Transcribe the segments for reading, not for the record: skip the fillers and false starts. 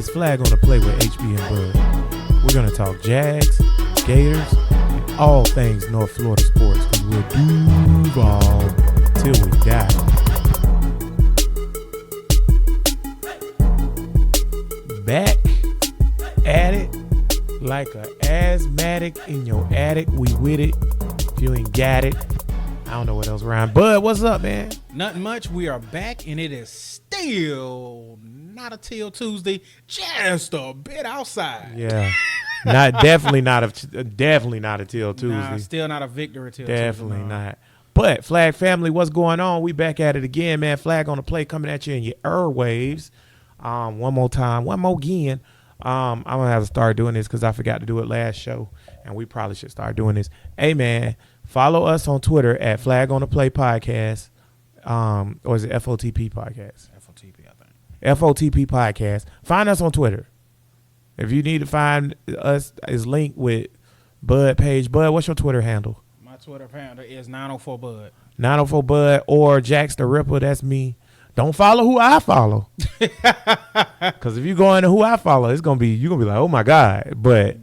It's Flag on the Play with HB and Bud. We're going to talk Jags, Gators, and all things North Florida sports, because we'll Duval till we die. Back at it like a asthmatic in your attic. We with it. If you ain't got it, I don't know what else rhyme. Bud, what's up, man? Nothing much. We are back, and it is still not a till Tuesday, just a bit outside. Yeah, definitely not a till Tuesday. Nah, still not a victory till Definitely Tuesday. not. But Flag family, what's going on? We back at it again, man. Flag on the Play coming at you in your airwaves. One more again. I'm gonna have to start doing this because I forgot to do it last show, and we probably should start doing this. Hey, man, follow us on Twitter at Flag on the Play Podcast. Or is it FOTP Podcast? FOTP, I think. FOTP Podcast. Find us on Twitter. If you need to find us, is linked with Bud Page. Bud, what's your Twitter handle? My Twitter handle is 904Bud. 904Bud or Jax the Ripper. That's me. Don't follow who I follow. Because if you go into who I follow, you're gonna be like, oh my God. But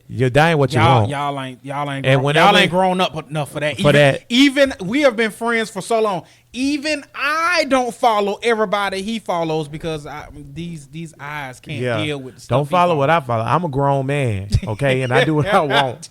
you're dying what you want. Y'all ain't grown up enough for that. Even we have been friends for so long. Even I don't follow everybody he follows because these eyes can't deal with the stuff. Don't follow what I follow. I'm a grown man, okay, and I do what I want.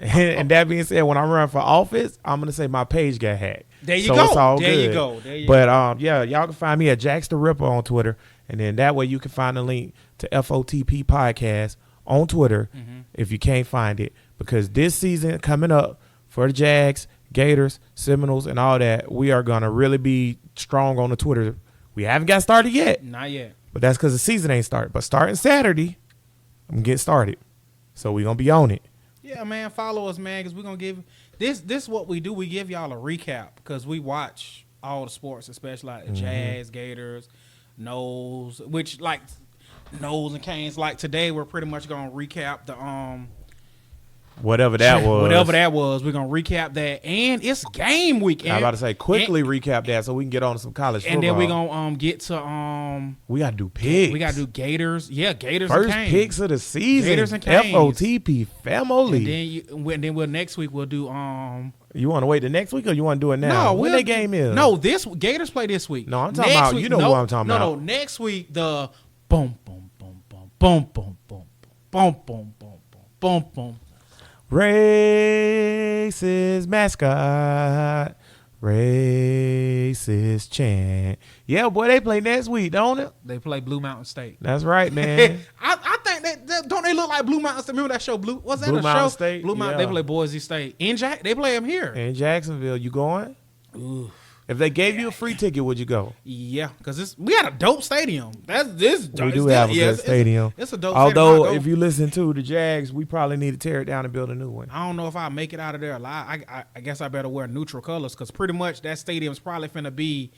And that being said, when I run for office, I'm gonna say my page got hacked. There you go. It's all there good. you go. But yeah, y'all can find me at Jax the Ripper on Twitter, and then that way you can find the link to FOTP Podcast on Twitter if you can't find it, because this season coming up for the Jags, Gators, Seminoles, and all that, we are gonna really be strong on the Twitter. We haven't got started yet. Not yet. But that's because the season ain't started. But starting Saturday, I'm getting started. So we're gonna be on it. Yeah, man, follow us, man, because we're going to give this is what we do. We give y'all a recap because we watch all the sports, especially like the Jags, Gators, Noles, which like Noles and Canes. Like today, we're pretty much going to recap the whatever that was. We're going to recap that, and it's game week. I'm about to say, recap that so we can get on to some college football. And then we're going to get to we got to do picks. We got to do Gators. Yeah, Gators First and Canes. picks of the season. Gators and Canes. FOTP family. And then next week we'll do You want to wait the next week or you want to do it now? No, when that game is? No, this Gators play this week. No, I'm talking about week, what I'm talking about. No, next week the boom boom boom boom boom boom boom boom boom boom boom boom. Racist mascot, racist chant. Yeah, boy, they play next week, don't it? They play Blue Mountain State. That's right, man. I think don't they look like Blue Mountain State? Remember that show Blue? What's that? Blue a Mountain show? State. Blue Mountain. Yeah. They play Boise State. They play them here in Jacksonville. You going? Ooh. If they gave you a free ticket, would you go? Yeah, because we had a dope stadium. We do have a good stadium. It's a dope Although, stadium. if you listen to the Jags, we probably need to tear it down and build a new one. I don't know if I'll make it out of there alive. I guess I better wear neutral colors because pretty much that stadium's probably finna be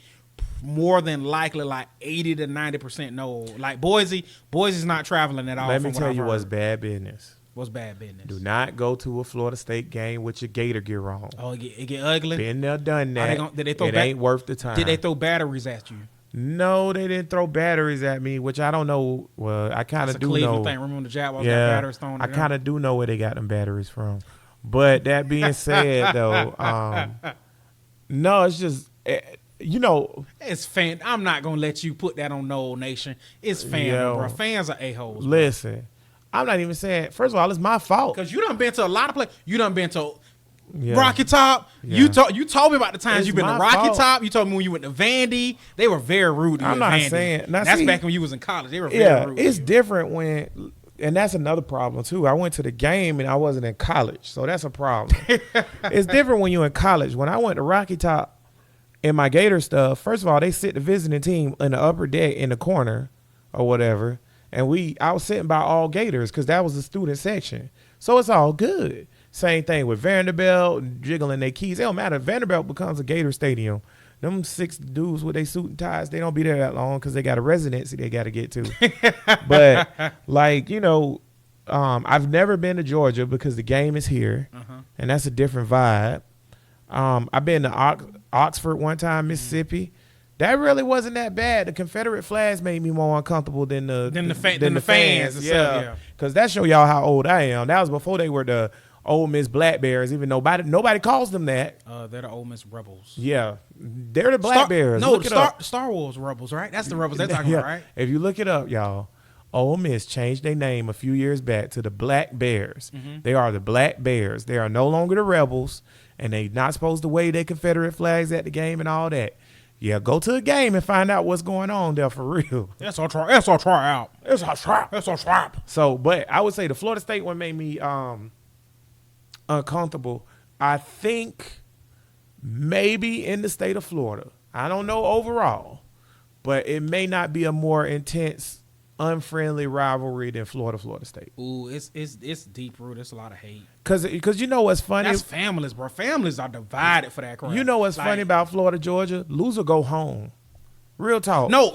more than likely like 80 to 90% no. Like Boise's not traveling at all. Let me tell you what's bad business. What's bad business? Do not go to a Florida State game with your Gator gear on. Oh, it get ugly? Been there, done that. It ain't worth the time. Did they throw batteries at you? No, they didn't throw batteries at me, which I don't know. Well, I kind of do Cleveland know. Thing. Remember the Jaguars got batteries thrown at them? I kind of do know where they got them batteries from. But that being said, though, no, it's just, it's fan. I'm not gonna let you put that on No Nation. It's fan, bro. Fans are a-holes. Listen. I'm not even saying. First of all, it's my fault because you done been to a lot of places. You done been to Rocky Top. Yeah. You told me about the times you've been to Rocky Top. You told me when you went to Vandy. They were very rude to you. I'm not Vandy. saying that's back when you was in college. They were very rude. It's different when, and that's another problem too. I went to the game and I wasn't in college, so that's a problem. It's different when you're in college. When I went to Rocky Top in my Gator stuff, first of all, they sit the visiting team in the upper deck in the corner or whatever. And I was sitting by all Gators because that was the student section. So it's all good. Same thing with Vanderbilt, jiggling their keys. It don't matter. If Vanderbilt becomes a Gator stadium, them 6 dudes with their suit and ties, they don't be there that long because they got a residency they got to get to. But, I've never been to Georgia because the game is here, and that's a different vibe. I've been to Oxford one time, Mississippi. That really wasn't that bad. The Confederate flags made me more uncomfortable than the fans. Yeah, because that show y'all how old I am. That was before they were the Ole Miss Black Bears. Even nobody calls them that. They're the Ole Miss Rebels. Yeah, they're the Black Bears. No, look it up. Star Wars Rebels, right? That's the Rebels they're talking about, right? If you look it up, y'all, Ole Miss changed their name a few years back to the Black Bears. They are the Black Bears. They are no longer the Rebels, and they not supposed to wave their Confederate flags at the game and all that. Yeah, go to a game and find out what's going on there for real. That's our try out. It's our trap. So, but I would say the Florida State one made me uncomfortable. I think maybe in the state of Florida. I don't know overall, but it may not be a more intense, unfriendly rivalry than Florida State. Ooh, it's deep rooted. It's a lot of hate. Cause you know what's funny? That's families, bro. Families are divided for that crap. You know what's funny about Florida, Georgia? Lose or go home. Real talk. No.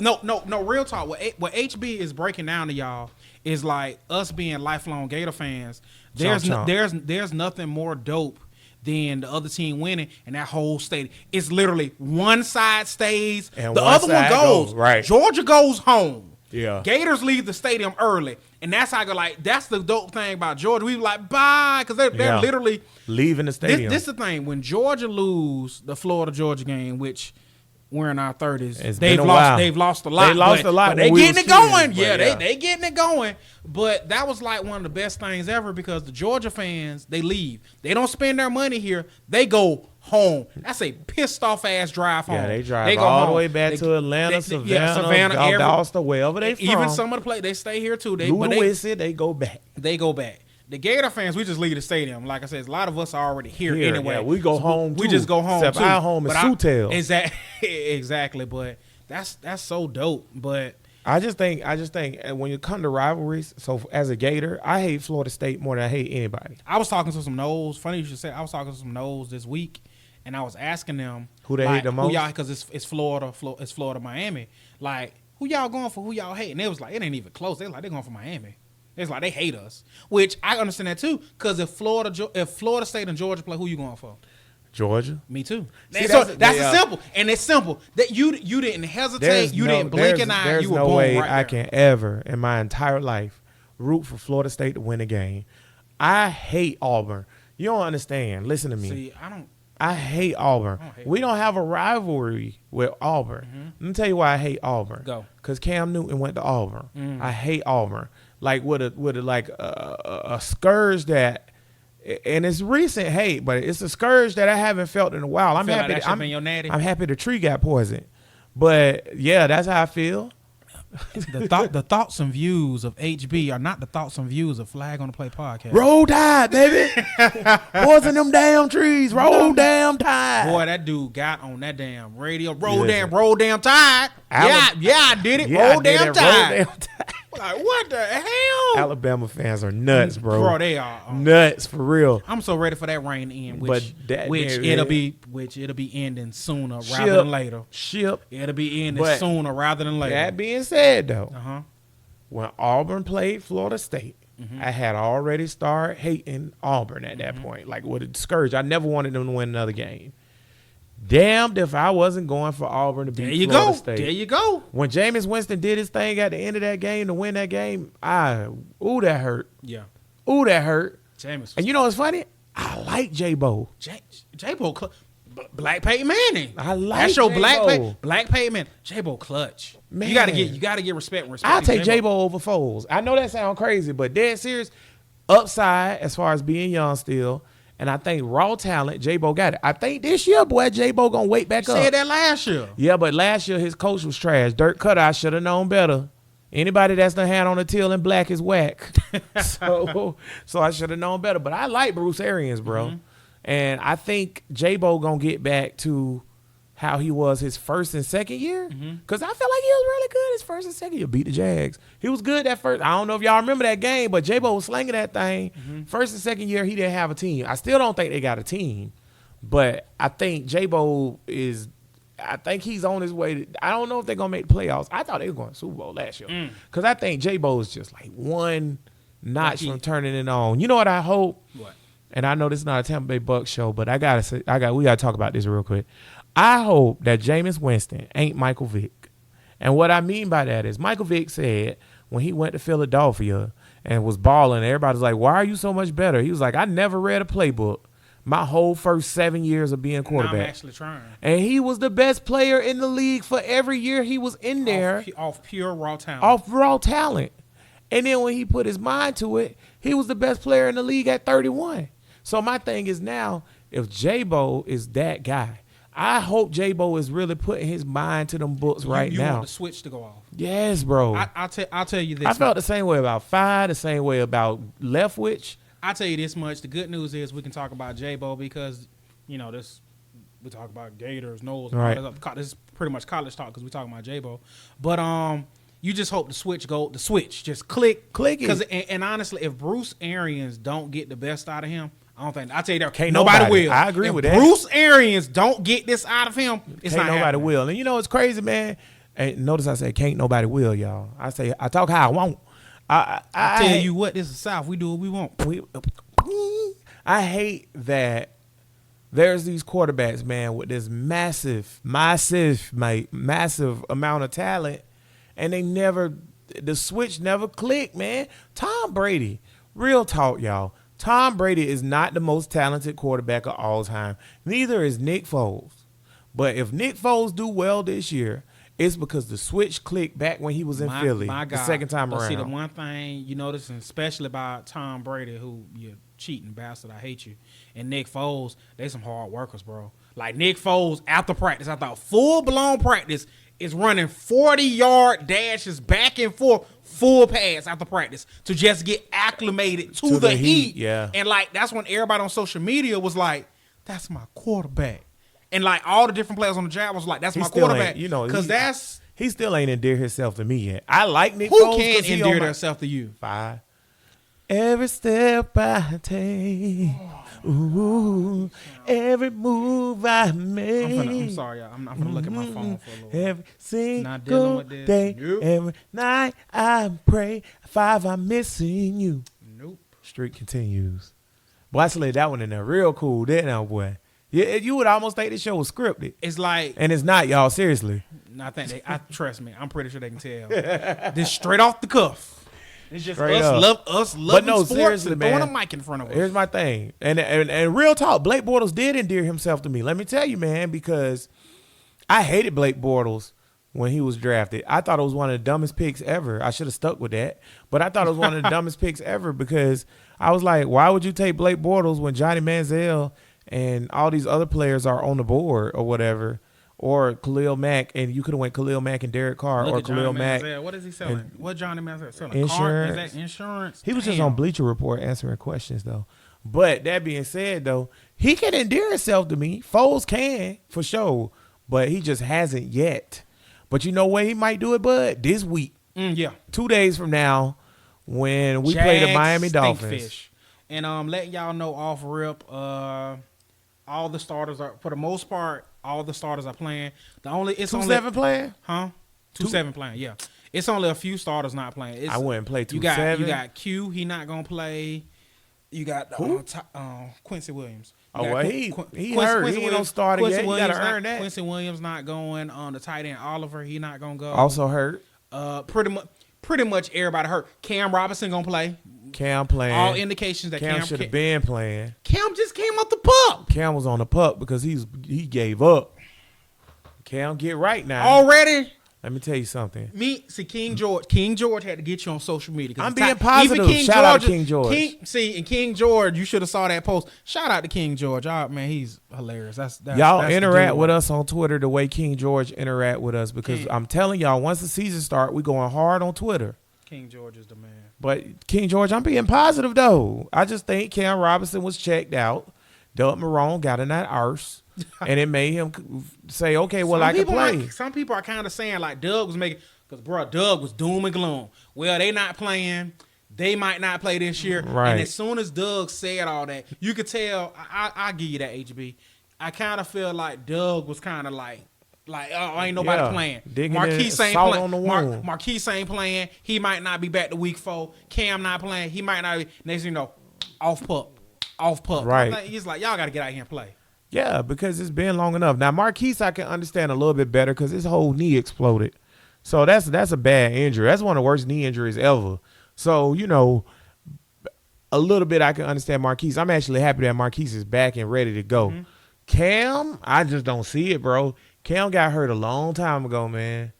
Real talk. What HB is breaking down to y'all is like us being lifelong Gator fans. There's nothing more dope than the other team winning and that whole stadium. It's literally one side stays and the other one goes. Right. Georgia goes home. Yeah. Gators leave the stadium early. And that's how I go like, that's the dope thing about Georgia. We like, bye, because they're literally leaving the stadium. This is the thing. When Georgia lose the Florida-Georgia game, which we're in our 30s, they've lost a lot. They lost a lot. But they getting it going. Yeah, they getting it going. But that was like one of the best things ever because the Georgia fans, they leave. They don't spend their money here. They go home. That's a pissed off ass drive home. Yeah, they drive all the way back to Atlanta, Savannah, Valdosta, wherever they from. Even some of the play, they stay here too. They go back. They go back. The Gator fans, we just leave the stadium. Like I said, a lot of us are already here anyway. Yeah, we go home. We just go home. Except our home is Sutel. Exactly. But that's so dope. But I just think when you come to rivalries, so as a Gator, I hate Florida State more than I hate anybody. I was talking to some Noles. Funny you should say. I was talking to some Noles this week, and I was asking them who they hate the most. Because it's Florida, Miami. Like who y'all going for? Who y'all hate? And they was like, it ain't even close. They like they're going for Miami. It's like they hate us, which I understand that too. Because if Florida State and Georgia play, who you going for? Georgia. Me too. That's simple, and it's simple. That you didn't hesitate, you didn't blink an eye. You were born right there. There's no way I can ever in my entire life root for Florida State to win a game. I hate Auburn. You don't understand. Listen to me. See, I hate Auburn. We don't have a rivalry with Auburn. Mm-hmm. Let me tell you why I hate Auburn. Go. Because Cam Newton went to Auburn. I hate Auburn. Like with a scourge that, and it's recent hate, but it's a scourge that I haven't felt in a while. I'm happy. I'm happy the tree got poisoned, but yeah, that's how I feel. The thoughts and views of HB are not the thoughts and views of Flag on the Play podcast. Roll Tide, baby. Poison them damn trees. Roll damn Tide. Boy, that dude got on that damn radio. Roll damn Tide. I did it. Roll damn Tide. Like, what the hell? Alabama fans are nuts, bro. Bro, they are nuts for real. I'm so ready for that rain to end, which it'll be ending sooner rather than later. It'll be ending sooner rather than later. That being said, though, when Auburn played Florida State, I had already started hating Auburn at that point, like with a scourge. I never wanted them to win another game. Damned if I wasn't going for Auburn to beat Florida State. There you go. When Jameis Winston did his thing at the end of that game to win that game, that hurt. Yeah. Ooh, that hurt. Jameis. And you know what's funny? I like J-Bo. J-Bo, Black Peyton Manning. I like that's your J-Bo. Black Peyton Manning. J-Bo clutch. Man. You gotta get respect. I'll take J-Bo over Foles. I know that sounds crazy, but dead serious. Upside as far as being young still. And I think raw talent, J-Bo got it. I think this year, boy, J-Bo going to wake back up. Said that last year. Yeah, but last year his coach was trash. Dirk Cutter, I should have known better. Anybody that's done hand on the till and black is whack. so I should have known better. But I like Bruce Arians, bro. And I think J-Bo going to get back to how he was his first and second year. Because I feel like he was really good his first and second year. Beat the Jags. He was good that first. I don't know if y'all remember that game, but J-Bo was slinging that thing. First and second year, he didn't have a team. I still don't think they got a team. But I think J-Bo I think he's on his way. I don't know if they're going to make the playoffs. I thought they were going to Super Bowl last year. Because I think J-Bo is just like one notch from turning it on. You know what I hope? What? And I know this is not a Tampa Bay Bucks show, but we gotta talk about this real quick. I hope that Jameis Winston ain't Michael Vick. And what I mean by that is Michael Vick said when he went to Philadelphia and was balling, everybody's like, why are you so much better? He was like, I never read a playbook my whole first 7 years of being quarterback. Now I'm actually trying. And he was the best player in the league for every year he was in there. Off pure raw talent. Off raw talent. And then when he put his mind to it, he was the best player in the league at 31. So my thing is now, if J-Bo is that guy, I hope J-Bo is really putting his mind to them books right you now. Want the switch to go off. Yes, bro. I'll tell you this. I felt the same way about Fi, the same way about Leftwich. I'll tell you this much. The good news is we can talk about J-Bo because, we talk about Gators, Knowles. Right. This is pretty much college talk because we talking about J-Bo. But you just hope the switch just click it. And honestly, if Bruce Arians don't get the best out of him, I don't think. I tell you that can't nobody will. I agree with that. Bruce Arians don't get this out of him. It's can't not nobody happening. will. And it's crazy, man. And notice I said can't nobody will, y'all. I say I talk how I want. I tell you what, this is South. We do what we want. I hate that there's these quarterbacks, man, with this massive amount of talent, and the switch never clicked, man. Tom Brady, real talk, y'all. Tom Brady is not the most talented quarterback of all time. Neither is Nick Foles. But if Nick Foles do well this year, it's because the switch clicked back when he was in Philly the second time around. See, the one thing you notice, and especially about Tom Brady, who you cheating bastard, I hate you, and Nick Foles, they some hard workers, bro. Like Nick Foles, after practice, I thought full-blown practice is running 40-yard dashes back and forth, full pass after practice to just get acclimated to the heat. Yeah. And, that's when everybody on social media was like, that's my quarterback. And, all the different players on the job was like, that's my quarterback. Because he still ain't endeared himself to me yet. I like Nick Foles. Foles. Who can endear themselves to you? Five. Every step I take, ooh, every move I make. I'm sorry, y'all. I'm gonna look at my phone for a little while. Every single day, Nope. every night I pray. 5, I'm missing you. Nope. Streak continues. Boy, I slid that one in there real cool, didn't I, boy? Yeah, you would almost think this show was scripted. It's like, and it's not, y'all. Seriously. I think trust me. I'm pretty sure they can tell. This straight off the cuff. It's just us loving but no, sports seriously, and man, throwing a mic in front of us. Here's my thing. And real talk, Blake Bortles did endear himself to me. Let me tell you, man, because I hated Blake Bortles when he was drafted. I thought it was one of the dumbest picks ever. I should have stuck with that. But I thought it was one of the dumbest picks ever because I was like, why would you take Blake Bortles when Johnny Manziel and all these other players are on the board or whatever? Or Khalil Mack, and you could have went Khalil Mack and Derek Carr, or Khalil Mack. What is he selling? What Johnny Manziel selling? Insurance. Is that insurance? He was just on Bleacher Report answering questions, though. But that being said, though, he can endear himself to me. Foles can, for sure, but he just hasn't yet. But you know where he might do it, bud? This week. Yeah. 2 days from now when we play the Miami Dolphins. Fish. And letting y'all know off rip, all the starters are, for the most part, all the starters are playing. It's 2-7 playing? Huh? 2-7 playing, yeah. It's only a few starters not playing. I wouldn't play 2-7. You got Q, he not gonna play. You got Quincy Williams. He hurt. He ain't no starter yet. You gotta earn that. Quincy Williams not going. On the tight end Oliver, he not gonna go. Also hurt. Pretty much everybody hurt. Cam Robinson gonna play. Cam playing. All indications that Cam should have been playing. Cam just came off the pup. Cam was on the pup because he gave up. Cam, get right now. Already? Let me tell you something. King George had to get you on social media. I'm being positive. Shout out to King George. King George, you should have saw that post. Shout out to King George. Man, he's hilarious. Y'all interact with us on Twitter the way King George interact with us because I'm telling y'all, once the season start, we going hard on Twitter. King George is the man. But King George, I'm being positive though. I just think Cam Robinson was checked out. Doug Marrone got in that arse. And it made him say, okay, well, I can play. Some people are kind of saying like Doug was making, because, bro, Doug was doom and gloom. Well, they not playing. They might not play this year. Right. And as soon as Doug said all that, you could tell, I'll give you that, HB. I kind of feel like Doug was kind of like, ain't nobody playing. Marquise ain't playing. Marquise ain't playing. He might not be back to week 4. Cam not playing. He might not be. Next thing you know, off pup. Right. He's like, y'all got to get out here and play. Yeah, because it's been long enough. Now Marquise, I can understand a little bit better because his whole knee exploded. So that's a bad injury. That's one of the worst knee injuries ever. So a little bit I can understand Marquise. I'm actually happy that Marquise is back and ready to go. Mm-hmm. Cam, I just don't see it, bro. Cam got hurt a long time ago, man.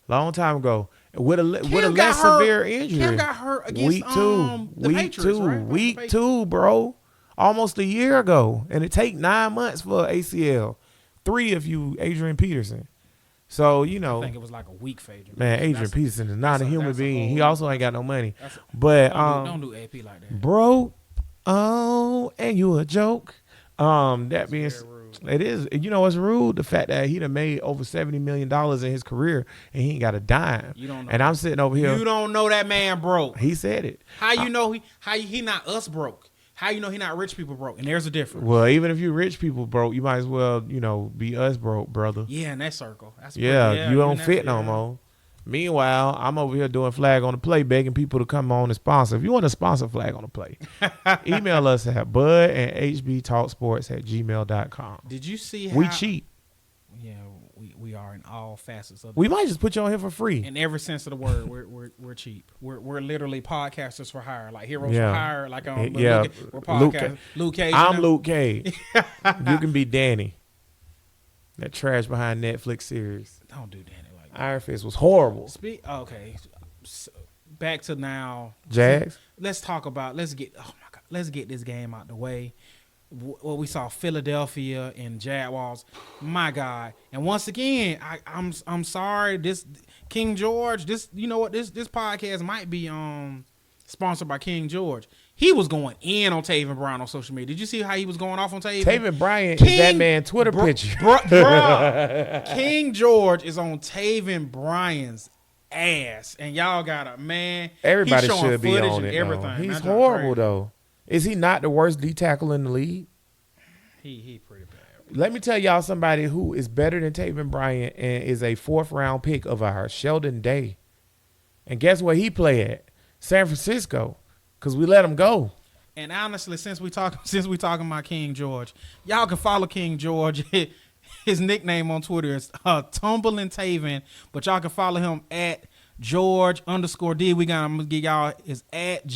Long time ago with a less severe injury. Cam got hurt against week two, the week Patriots, two, right? week two, bro. Almost a year ago, and it take 9 months for ACL. 3 if you Adrian Peterson. So I think it was like a week for Adrian. man, Adrian Peterson is not a human being. He also ain't got no money. That's a- But Don't do AP like that. bro, oh, and you a joke. That being Very rude. it is. You know what's rude? The fact that he done made over $70 million in his career and he ain't got a dime. You don't know. And I'm sitting over here. You don't know that man broke. He said it. How you know he not us broke? How you know he not rich people broke? And there's a difference. Well, even if you rich people broke, you might as well, be us broke, brother. Yeah, in that circle. That's Yeah, you don't in that- fit no yeah. more. Meanwhile, I'm over here doing Flag on the Play, begging people to come on and sponsor. If you want to sponsor Flag on the Play, email us at bud@hbtalksports@gmail.com. Did you see how We cheap. Yeah, we are in all facets of We might just put you on here for free. in every sense of the word. We're cheap. We're literally podcasters for hire, like heroes Yeah. for hire. Like Yeah. we're podcasters. Luke Cage. I'm Luke Cage. You can be Danny. That trash behind Netflix series. Don't do Danny like that. Iron Fist was horrible. Okay. So, back to now. Jags? Let's talk about. Let's get this game out the way. What we saw Philadelphia and Jaguars, my God! And once again, I'm sorry. This King George. This this podcast might be sponsored by King George. He was going in on Taven Bryan on social media. Did you see how he was going off on Taven? Taven Bryan is that man Twitter picture. Bruh. King George is on Taven Bryan's ass, and y'all got a man. Everybody he's showing should be footage on and it. everything. Though. He's That's horrible crazy. though. Is he not the worst D tackle in the league? He pretty bad. Let me tell y'all somebody who is better than Taven Bryan and is a 4th round pick of ours, Sheldon Day. And guess where he play at? San Francisco, because we let him go. And honestly, since we talking about King George, y'all can follow King George. His nickname on Twitter is Tumbling Taven, but y'all can follow him at George_D. I'm gonna give y'all is at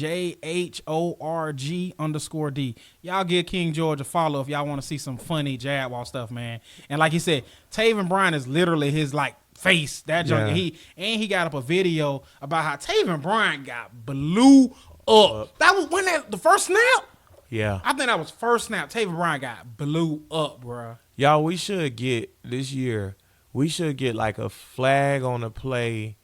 JHORG_D. Y'all give King George a follow if y'all want to see some funny Jaguar stuff, man. And like he said, Taven Bryan is literally his face. That junk. Yeah. He got up a video about how Taven Bryan got blew up. That was when the first snap. Yeah. I think that was first snap. Taven Bryan got blew up, bruh. Y'all, we should get this year, like a Flag on the Play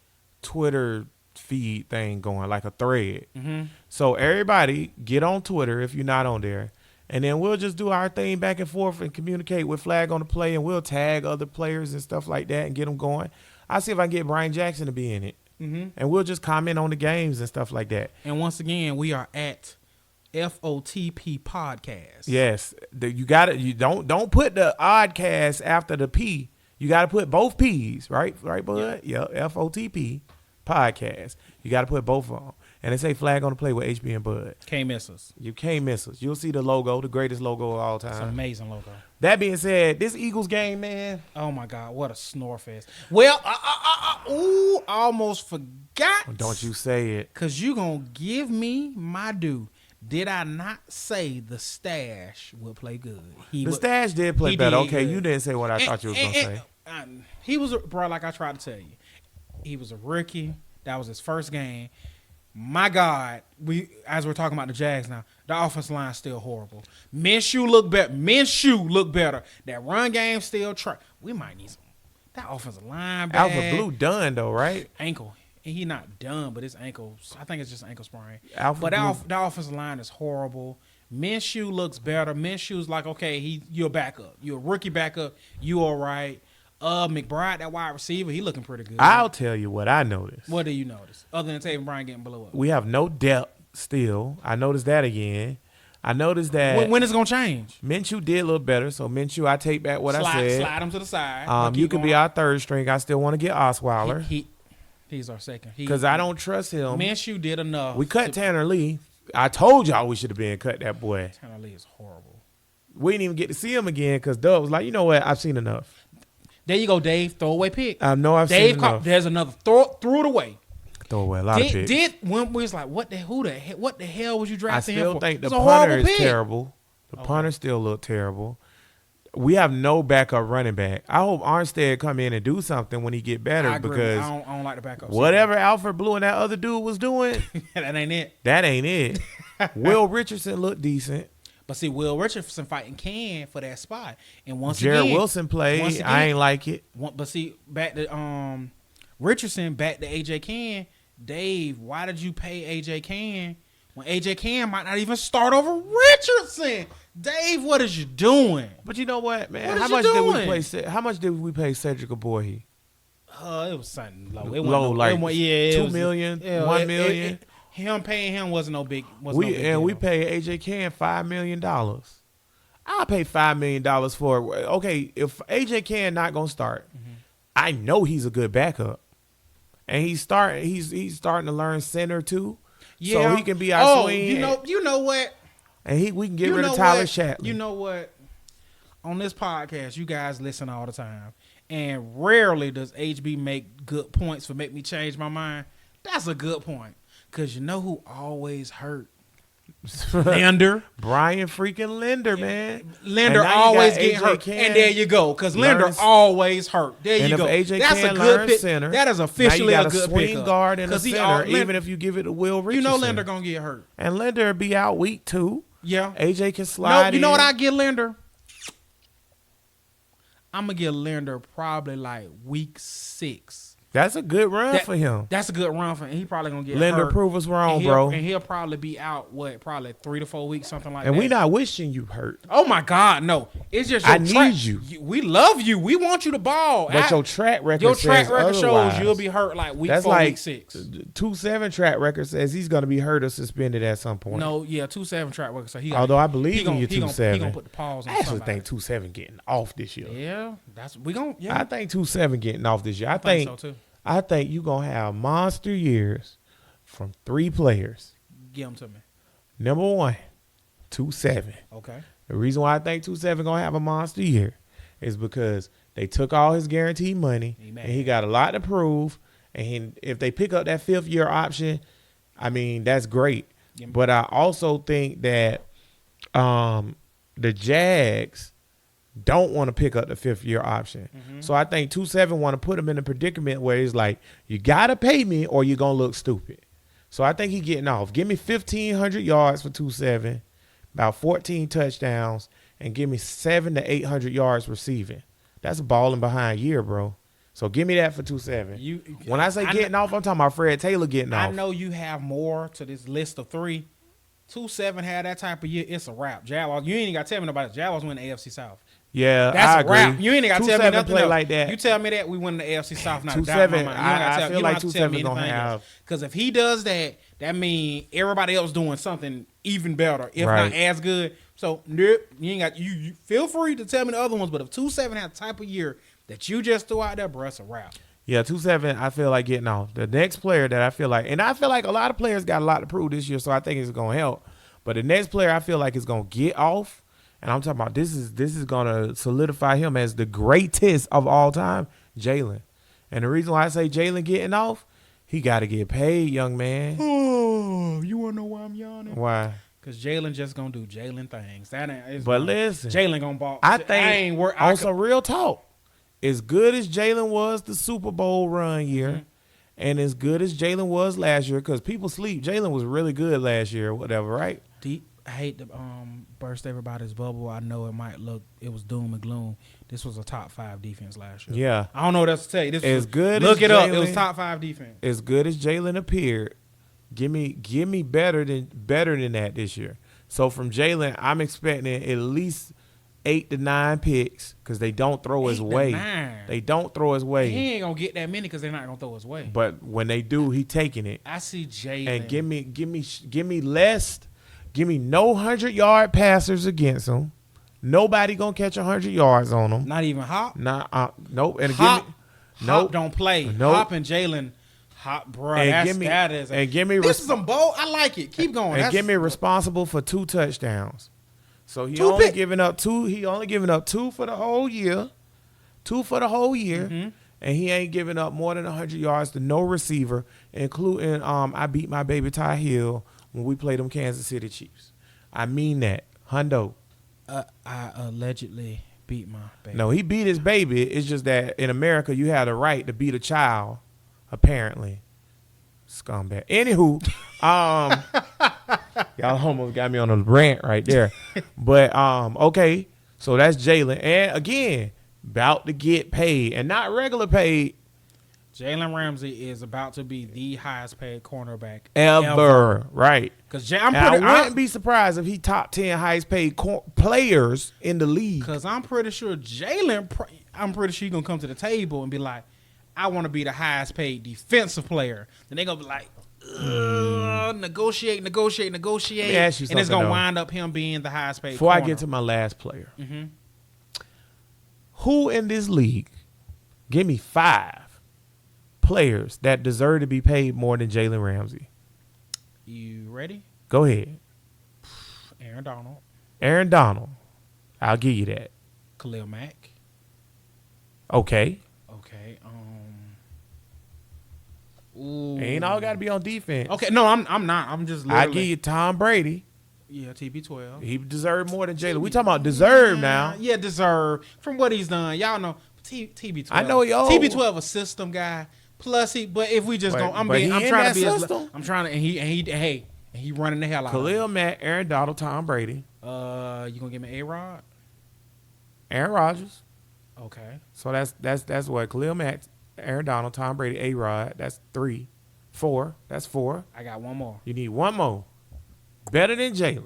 Twitter feed thing going, like a thread. Mm-hmm. So everybody get on Twitter if you're not on there. And then we'll just do our thing back and forth and communicate with Flag on the Play, and we'll tag other players and stuff like that and get them going. I'll see if I can get Brian Jackson to be in it. Mm-hmm. And we'll just comment on the games and stuff like that. And once again, we are at FOTP Podcast. Yes. You don't put the oddcast after the P. You got to put both P's, right? Right, bud? Yeah, FOTP Podcast. You got to put both of them. And they say Flag on the Play with HB and Bud. Can't miss us. You can't miss us. You'll see the logo, the greatest logo of all It's an time. amazing logo. That being said, this Eagles game, man. Oh my God, what a snore fest. Well, ooh, almost forgot. Don't you say it. Cause you gonna give me my due. Did I not say the stash would play good? The stash did play he better. did Okay, good. you didn't say what I thought you was going to say. He was, bro, like I tried to tell you. He was a rookie. That was his first game. My God, as we're talking about the Jags now, the offensive line is still horrible. Minshew look better. That run game still we might need some. That offensive line bad. Alpha Blue done, though, right? Ankle. And he not done, but his ankles, I think it's just ankle sprain. Alpha But Blue. the offensive line is horrible. Minshew looks better. Minshew's like, okay, you're a backup. You're a rookie backup. You all right. McBride, that wide receiver, he looking pretty good. I'll tell you what I noticed. What do you notice? Other than Taven Bryan getting blown up. We have no depth still. I noticed that again. I noticed that When is it going to change? Minshew did a little better. So, Minshew, I take back what I said. Slide him to the side. You could be our third string. I still want to get Osweiler He's our second. because I don't trust him. Minshew did enough. We cut Tanner Lee. I told y'all we should have been cut that boy. Tanner Lee is horrible. we didn't even get to see him again because Dub was like, you know what? I've seen enough. There you go, Dave. Throwaway pick. I know I've seen enough. There's another threw it away. Throw away a lot of picks. When we was like, what the hell was you drafting him for? I still think the It's a punter horrible is pick. terrible. The punter still look terrible. We have no backup running back. I hope Armstead come in and do something when he get better I agree. because I don't like the backups. whatever Alfred Blue and that other dude was doing, that ain't it. that ain't it. Will Richardson looked decent. But see, Will Richardson fighting Can for that spot, and once Jared again, Wilson played. I ain't like it. But see, back to Richardson, back to AJ Can. Dave, why did you pay AJ Can when AJ Can might not even start over Richardson? Dave, what is you doing? But you know what, man? What How is you much did we doing? play? How much did we pay Cedric Abohi? It was something low. Low, like it 2 was, million, yeah, 1 million. Him paying him wasn't no big. We paid AJ Can $5 million. I'll pay $5 million for it. Okay, if AJ Can not gonna start, I know he's a good backup, and he's starting to learn center too. Yeah. So he can be our swing. You know what? And we can get You rid of know Tyler what? Shatley. You know what? On this podcast, you guys listen all the time, and rarely does HB make good points for make me change my mind. That's a good point, because you know who always hurt? Linder. Brian freaking Linder, man. Linder And now you always got get AJ hurt, Can and there you go, because Linder learns- always hurt. There And you if go. AJ That's Can a learn good pick. center, That is officially now you a got good swing pickup. guard and a 'Cause he center, even if you give it to Will you Richardson. know Linder gonna get hurt. And Linder be out week 2. Yeah. AJ can slide. Nope. You know in. what I get Linder? I'm gonna give Linder probably like week 6. That's a good run for him. That's a good run for him. He probably gonna get Linder hurt. prove us wrong, And bro. And he'll probably be out probably 3 to 4 weeks, something like that. And we not wishing you hurt. Oh my God, no! It's just I your need you. We love you. We want you to ball. But your track record shows otherwise. you'll be hurt like week That's 4, like week 6. 2-7 track record says he's going to be hurt or suspended at some point. No, yeah, 2-7 track record. So Although I believe in you, he 2-7. gonna put the pause on. I actually somebody. think 2-7 getting off this year. Yeah, we gonna. Yeah, I think 2-7 getting off this year. I think think so too. I think you going to have monster years from 3 players. Give them to me. Number 1, 2-7. Okay. The reason why I think 2-7 going to have a monster year is because they took all his guaranteed money and he got a lot to prove. And if they pick up that 5th year option, I mean, that's great. Yeah. But I also think that the Jags don't want to pick up the 5th year option. Mm-hmm. So I think 2-7 want to put him in a predicament where it's like, you got to pay me or you're going to look stupid. So I think he getting off. Give me 1,500 yards for 2-7, about 14 touchdowns, and give me 700 to 800 yards receiving. That's a balling behind year, bro. So give me that for 2-7. When I say getting off, I'm talking about Fred Taylor getting off. I know you have more to this list of 3. 2-7 had that type of year. It's a wrap. Jaguars, you ain't even got to tell me about it. Jaguars win the AFC South. Yeah, That's I a agree. wrap. You ain't got to tell me nothing play else. like that. You tell me that we win the AFC South. Not 2-7. I feel like 2-7 gonna have. Because if he does that, that means everybody else doing something even better, if Right. not as good. So nope, you ain't got. You feel free to tell me the other ones, but if 2-7 had the type of year that you just threw out there, bro, it's a wrap. Yeah, 2-7, I feel like getting off. The next player that I feel like, and I feel like a lot of players got a lot to prove this year, so I think it's going to help. But the next player I feel like is going to get off, and I'm talking about this is going to solidify him as the greatest of all time, Jalen. And the reason why I say Jalen getting off, he got to get paid, young man. Oh, you want to know why I'm yawning? Why? Because Jalen just going to do Jalen things. But listen, Jalen going to ball. I think on some real talk, as good as Jalen was the Super Bowl run year, and as good as Jalen was last year, because people sleep, Jalen was really good last year or whatever, right? I hate to burst everybody's bubble. I know it was doom and gloom. This was a top 5 defense last year. Yeah. I don't know what else to tell you. Look it up. It was top 5 defense. As good as Jalen appeared, give me better than that this year. So from Jalen, I'm expecting at least 8 to 9 picks because they don't throw his way. 9. They don't throw his way. He ain't gonna get that many because they're not gonna throw his way. But when they do, he taking it. I see Jalen. And give me less. Give me no 100-yard passers against him. Nobody gonna catch 100 yards on him. Not even Hop. Nope. And Hop nope. don't play. Nope. Hop and Jalen. Hop, bro. This is some bold. I like it. Keep going. And give me responsible for 2 touchdowns. So he Two only pick- giving up two. He only giving up two for the whole year. Mm-hmm. And he ain't giving up more than 100 yards to no receiver, including I beat my baby Ty Hill when we played them Kansas City Chiefs. I mean that. Hundo. I allegedly beat my baby. No, he beat his baby. It's just that in America you have the right to beat a child, apparently. Scumbag. Anywho, y'all almost got me on a rant right there. But okay, so that's Jalen. And again, about to get paid. And not regular paid Jalen Ramsey is about to be the highest paid cornerback ever. Right. Because I wouldn't be surprised if he top 10 highest paid players in the league. Because I'm pretty sure I'm pretty sure he's going to come to the table and be like, I want to be the highest paid defensive player. Then they're going to be like, negotiate. Let me ask you And it's something, going though. to wind up him being the highest paid Before corner. I get to my last player, Mm-hmm. who in this league, give me 5 players that deserve to be paid more than Jalen Ramsey? You ready? Go ahead. Aaron Donald, Aaron Donald. I'll give you that. Khalil Mack. Okay. Okay. Ooh. Ain't all got to be on defense. Okay, no, I'm not. I'm just I literally. give you Tom Brady. Yeah, TB12. He deserved more than Jalen. We talking about deserve now. Yeah, deserve from what he's done. Y'all know TB12. I know he old. TB12 a system guy. Plus but if we just But- go, I'm but he in trying that to be system. I'm trying to and he running the hell out. Khalil Mack, Aaron Donald, Tom Brady, You gonna give me A-Rod? Aaron Rodgers. Okay. So that's what Khalil Mack, Aaron Donald, Tom Brady, A-Rod. That's 3. 4. That's 4. I got one more. You need one more. Better than Jalen.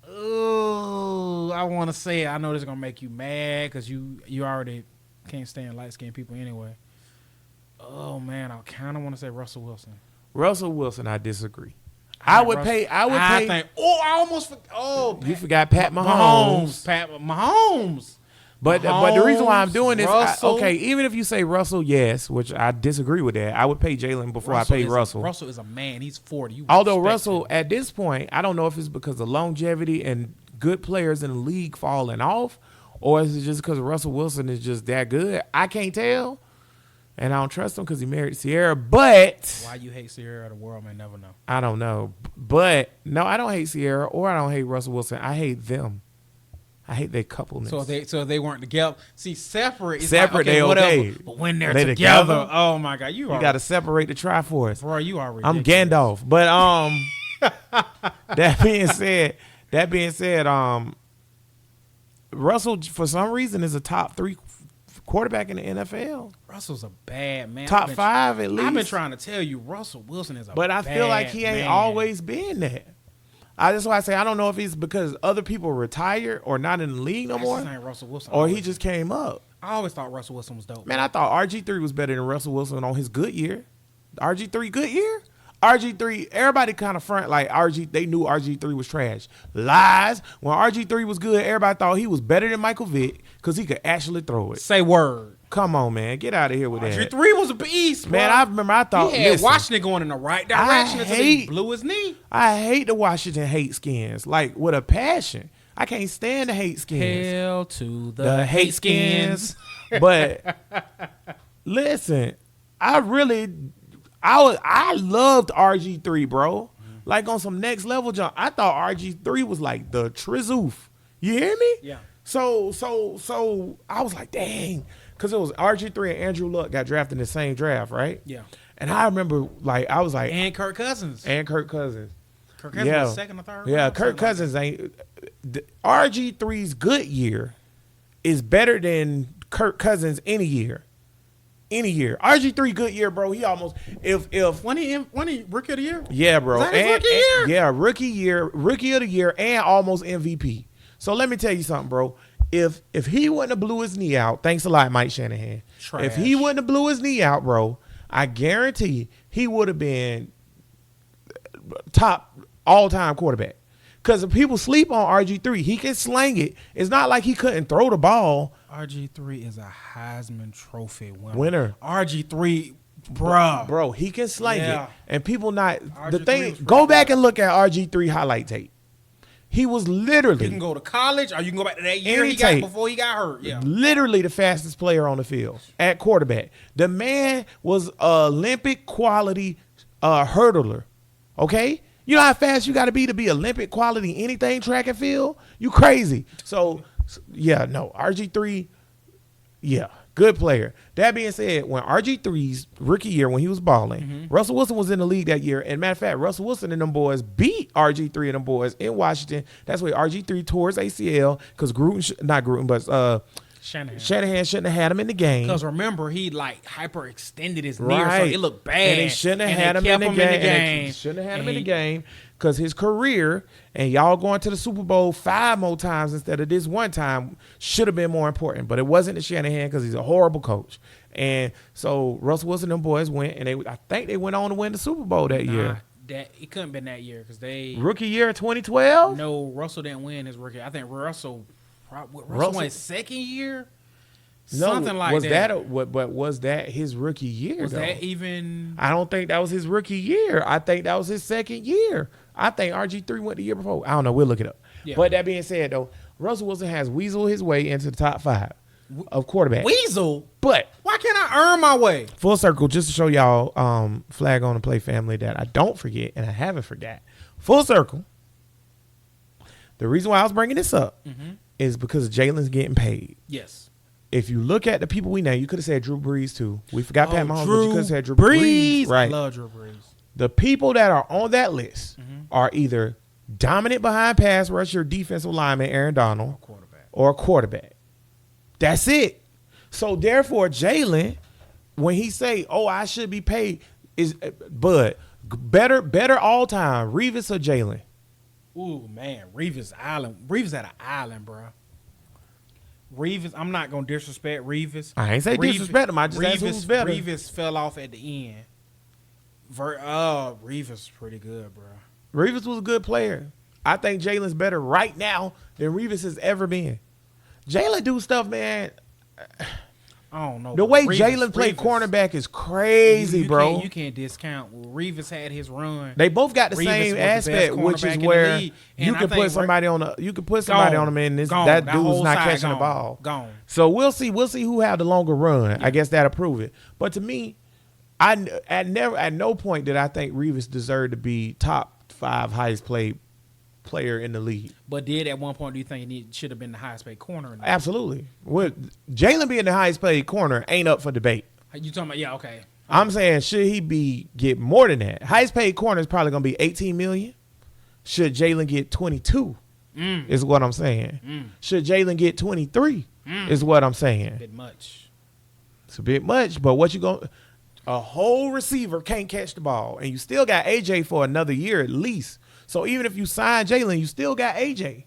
Ooh, I want to say it. I know this is gonna make you mad because you already can't stand light skinned people anyway. Oh man, I kind of want to say Russell Wilson. Russell Wilson, I disagree. I would pay. I almost. You forgot Pat Mahomes. Mahomes. But the reason why I'm doing this, Russell. okay, even if you say Russell, yes, which I disagree with that. I would pay Jalen before I pay Russell. Russell is a man. He's 40. You Although respect Russell, him. at this point, I don't know if it's because of longevity and good players in the league falling off, or is it just because Russell Wilson is just that good? I can't tell, and I don't trust him because he married Sierra. But Why you hate Sierra, the world may never know. I don't know. But no, I don't hate Sierra or I don't hate Russell Wilson. I hate them. I hate their coupleness. So they weren't together. See, separate. It's Separate, like, okay, they whatever. okay. But when they're They together, together? oh my God, you got to separate the Triforce. bro, you are I'm ridiculous. Gandalf. But that being said, Russell for some reason is a top 3 quarterback in the NFL. Russell's a bad man. Top 5 at least. I've been trying to tell you, Russell Wilson is a But I feel like he ain't man. always been that. That's why I say I don't know if it's because other people retired or not in the league no That's more, just ain't Russell Wilson. or he just came up. I always thought Russell Wilson was dope. Man, I thought RG3 was better than Russell Wilson on his good year. RG3 good year? RG3, everybody kind of front like they knew RG3 was trash. Lies. When RG3 was good, everybody thought he was better than Michael Vick because he could actually throw it. Say word. Come on, man. Get out of here with that. RG3 was a beast, Man, bro. I remember I thought, He had listen, Washington going in the right direction until he hate- blew his knee. I hate the Washington hate skins, like with a passion. I can't stand the hate skins. Hell to The hate skins. But listen, I loved RG3, bro. Like on some next level jump. I thought RG3 was like the Trizoof. You hear me? Yeah. So I was like, dang. Because it was RG3 and Andrew Luck got drafted in the same draft, right? Yeah. And I remember, like, I was like, And Kirk Cousins. Kirk Cousins. Kirk Cousins was second or third. Yeah, round, Kirk something like Cousins ain't. RG3's good year is better than Kirk Cousins any year. Any year. RG3 good year, bro. He almost if that. When he rookie of the year? yeah, bro. Is that his rookie year? Yeah, rookie of the year, and almost MVP. So let me tell you something, bro. If he wouldn't have blew his knee out, thanks a lot, Mike Shanahan. Trash. If he wouldn't have blew his knee out, bro, I guarantee he would have been top all-time quarterback. Because if people sleep on RG3, he can slang it. It's not like he couldn't throw the ball. RG3 is a Heisman Trophy winner. Winner. RG3 Bruh. Bro, he can slang Yeah. it. And people not the RG3 thing. was Go pretty back good. and look at RG3 highlight tape. He was literally You can go to college, or you can go back to that year Any he got tape. before he got hurt. Yeah. literally the fastest player on the field at quarterback. The man was Olympic quality hurdler. Okay? You know how fast you got to be Olympic quality anything track and field? You crazy. So yeah, no, RG3, yeah, good player. That being said, when RG3's rookie year, when he was balling, Russell Wilson was in the league that year. And matter of fact, Russell Wilson and them boys beat RG3 and them boys in Washington. That's why RG3 tore his ACL because Shanahan shouldn't have had him in the game. Because remember, he like hyperextended his knee, or Right. something. It looked bad. And they shouldn't have had him in the game. And they shouldn't have had him in the game because his career and y'all going to the Super Bowl 5 more times instead of this one time should have been more important. But it wasn't to Shanahan because he's a horrible coach. And so Russell Wilson and them boys went, and I think they went on to win the Super Bowl that year. That it couldn't have been that year because they Rookie year 2012? no Russell didn't win his rookie. I think Russell Russell- won his second year. No, Something like was that. But was that his rookie year, Was though? that even? I don't think that was his rookie year. I think that was his second year. I think RG3 went the year before. I don't know. We'll look it up. Yeah. But that being said, though, Russell Wilson has weaseled his way into the top 5 of quarterbacks. Weasel? But Why can't I earn my way? full circle, just to show y'all flag on the play family that I don't forget and I haven't forgot. Full circle. The reason why I was bringing this up is because Jalen's getting paid. Yes. If you look at the people we named, you could have said Drew Brees too. We forgot Pat Mahomes, but you Drew could have said Drew Brees. Brees. Right. I love Drew Brees. The people that are on that list are either dominant behind pass rusher, defensive lineman Aaron Donald, Quarterback. or a quarterback. That's it. So therefore, Jalen, when he say, "Oh, I should be paid," is better all time, Revis or Jalen? Ooh, man. Revis Island. Revis at an island, bro. Revis, I'm not going to disrespect Revis. I ain't say disrespect him. I just asked who's better. Revis fell off at the end. Revis is pretty good, bro. Revis was a good player. I think Jalen's better right now than Revis has ever been. Jalen do stuff, man. I don't know. The bro. way Revis- Jalen played Revis- cornerback is crazy, you bro. You can't discount. Well, Revis had his run. They both got the Revis same was the aspect, best which is cornerback in the where league. you And I can think put somebody on the Gone. and this Gone. that That dude's whole not side catching the gone. ball. Gone. So we'll see who had the longer run. I guess that'll prove it. But to me, at no point did I think Revis deserved to be top 5 highest paid player in the league. But did at one point do you think he should have been the highest paid corner? In the Absolutely. Jalen being the highest paid corner ain't up for debate. You talking about? Yeah, okay. I'm saying, should he get more than that? Highest paid corner is probably going to be 18 million. Should Jalen get 22? Is what I'm saying. Should Jalen get 23? Is what I'm saying. Bit much. It's a bit much, but what you going a whole receiver can't catch the ball, and you still got AJ for another year at least. So even if you sign Jalen, you still got AJ.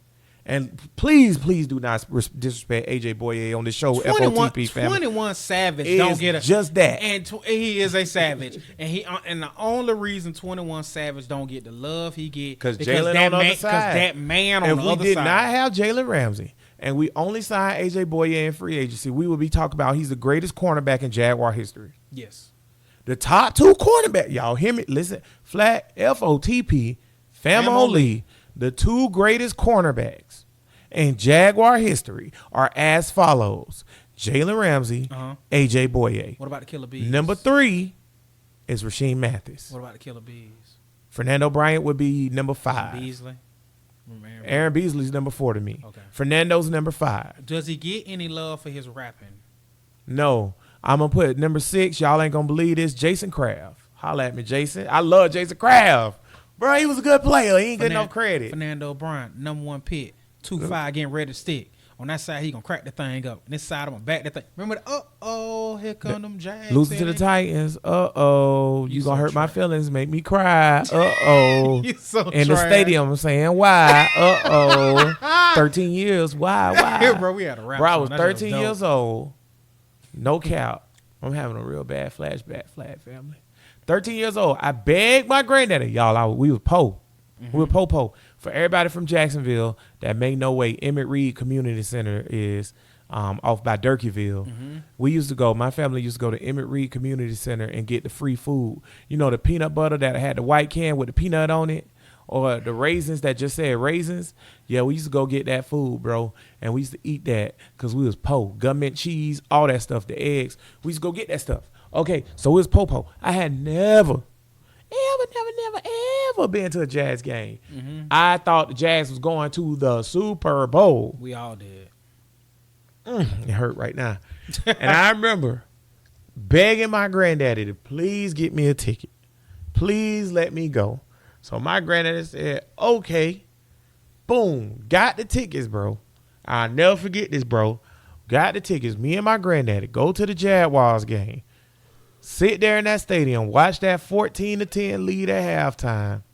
And please do not disrespect AJ Boye on this show, FOTP family. 21 Savage Is don't get a just that. and he is a savage, and the only reason 21 Savage don't get the love he get Because because Jalen that on the man, other side. because that man on If the we other did side. not have Jalen Ramsey and we only signed AJ Boye in free agency, we would be talking about he's the greatest cornerback in Jaguar history. Yes, The top 2 cornerback, y'all hear me? Listen, flat FOTP, Fam only. The 2 greatest cornerbacks in Jaguar history are as follows: Jalen Ramsey, AJ Boye. what about the Killer Bees? Number 3 is Rasheem Mathis. What about the Killer Bees? Fernando Bryant would be number 5. Beasley. Aaron Beasley's number 4 to me. Okay. Fernando's number 5. Does he get any love for his rapping? No. I'm going to put number 6. Y'all ain't going to believe this. Jason Kraft. Holla at me, Jason. I love Jason Kraft. Bro, he was a good player. He ain't getting enough credit. Fernando Bryant, number 1 pick, 2-5, getting ready to stick. On that side, he gonna crack the thing up. And this side, I'm gonna back that thing. Remember the here come them Jags. Losing to the Titans. You You gonna so hurt my trash. feelings, make me cry. You so In the trash. stadium, I'm saying, why? 13 years. Why? Bro, we had a rap Bro, I song. was That shit 13 dope. years old. No cap. I'm having a real bad flashback, Flat family. 13 years old. I begged my granddaddy. Y'all, we was po. We were po. For everybody from Jacksonville that may know where Emmett Reed Community Center is, off by Durkeeville. Mm-hmm. We used to go. My family used to go to Emmett Reed Community Center and get the free food. You know, the peanut butter that had the white can with the peanut on it, or the raisins that just said raisins. Yeah, we used to go get that food, bro, and we used to eat that because we was po. Government cheese, all that stuff, the eggs. We used to go get that stuff. Okay, so it was po. I had never been to a Jazz game. Mm-hmm. I thought the Jazz was going to the Super Bowl. We all did. It hurt right now. And I remember begging my granddaddy to please get me a ticket. Please let me go. So my granddaddy said, okay. Boom. Got the tickets, bro. I'll never forget this, bro. Got the tickets. Me and my granddaddy go to the Jaguars game. Sit there in that stadium. Watch that 14-10 lead at halftime.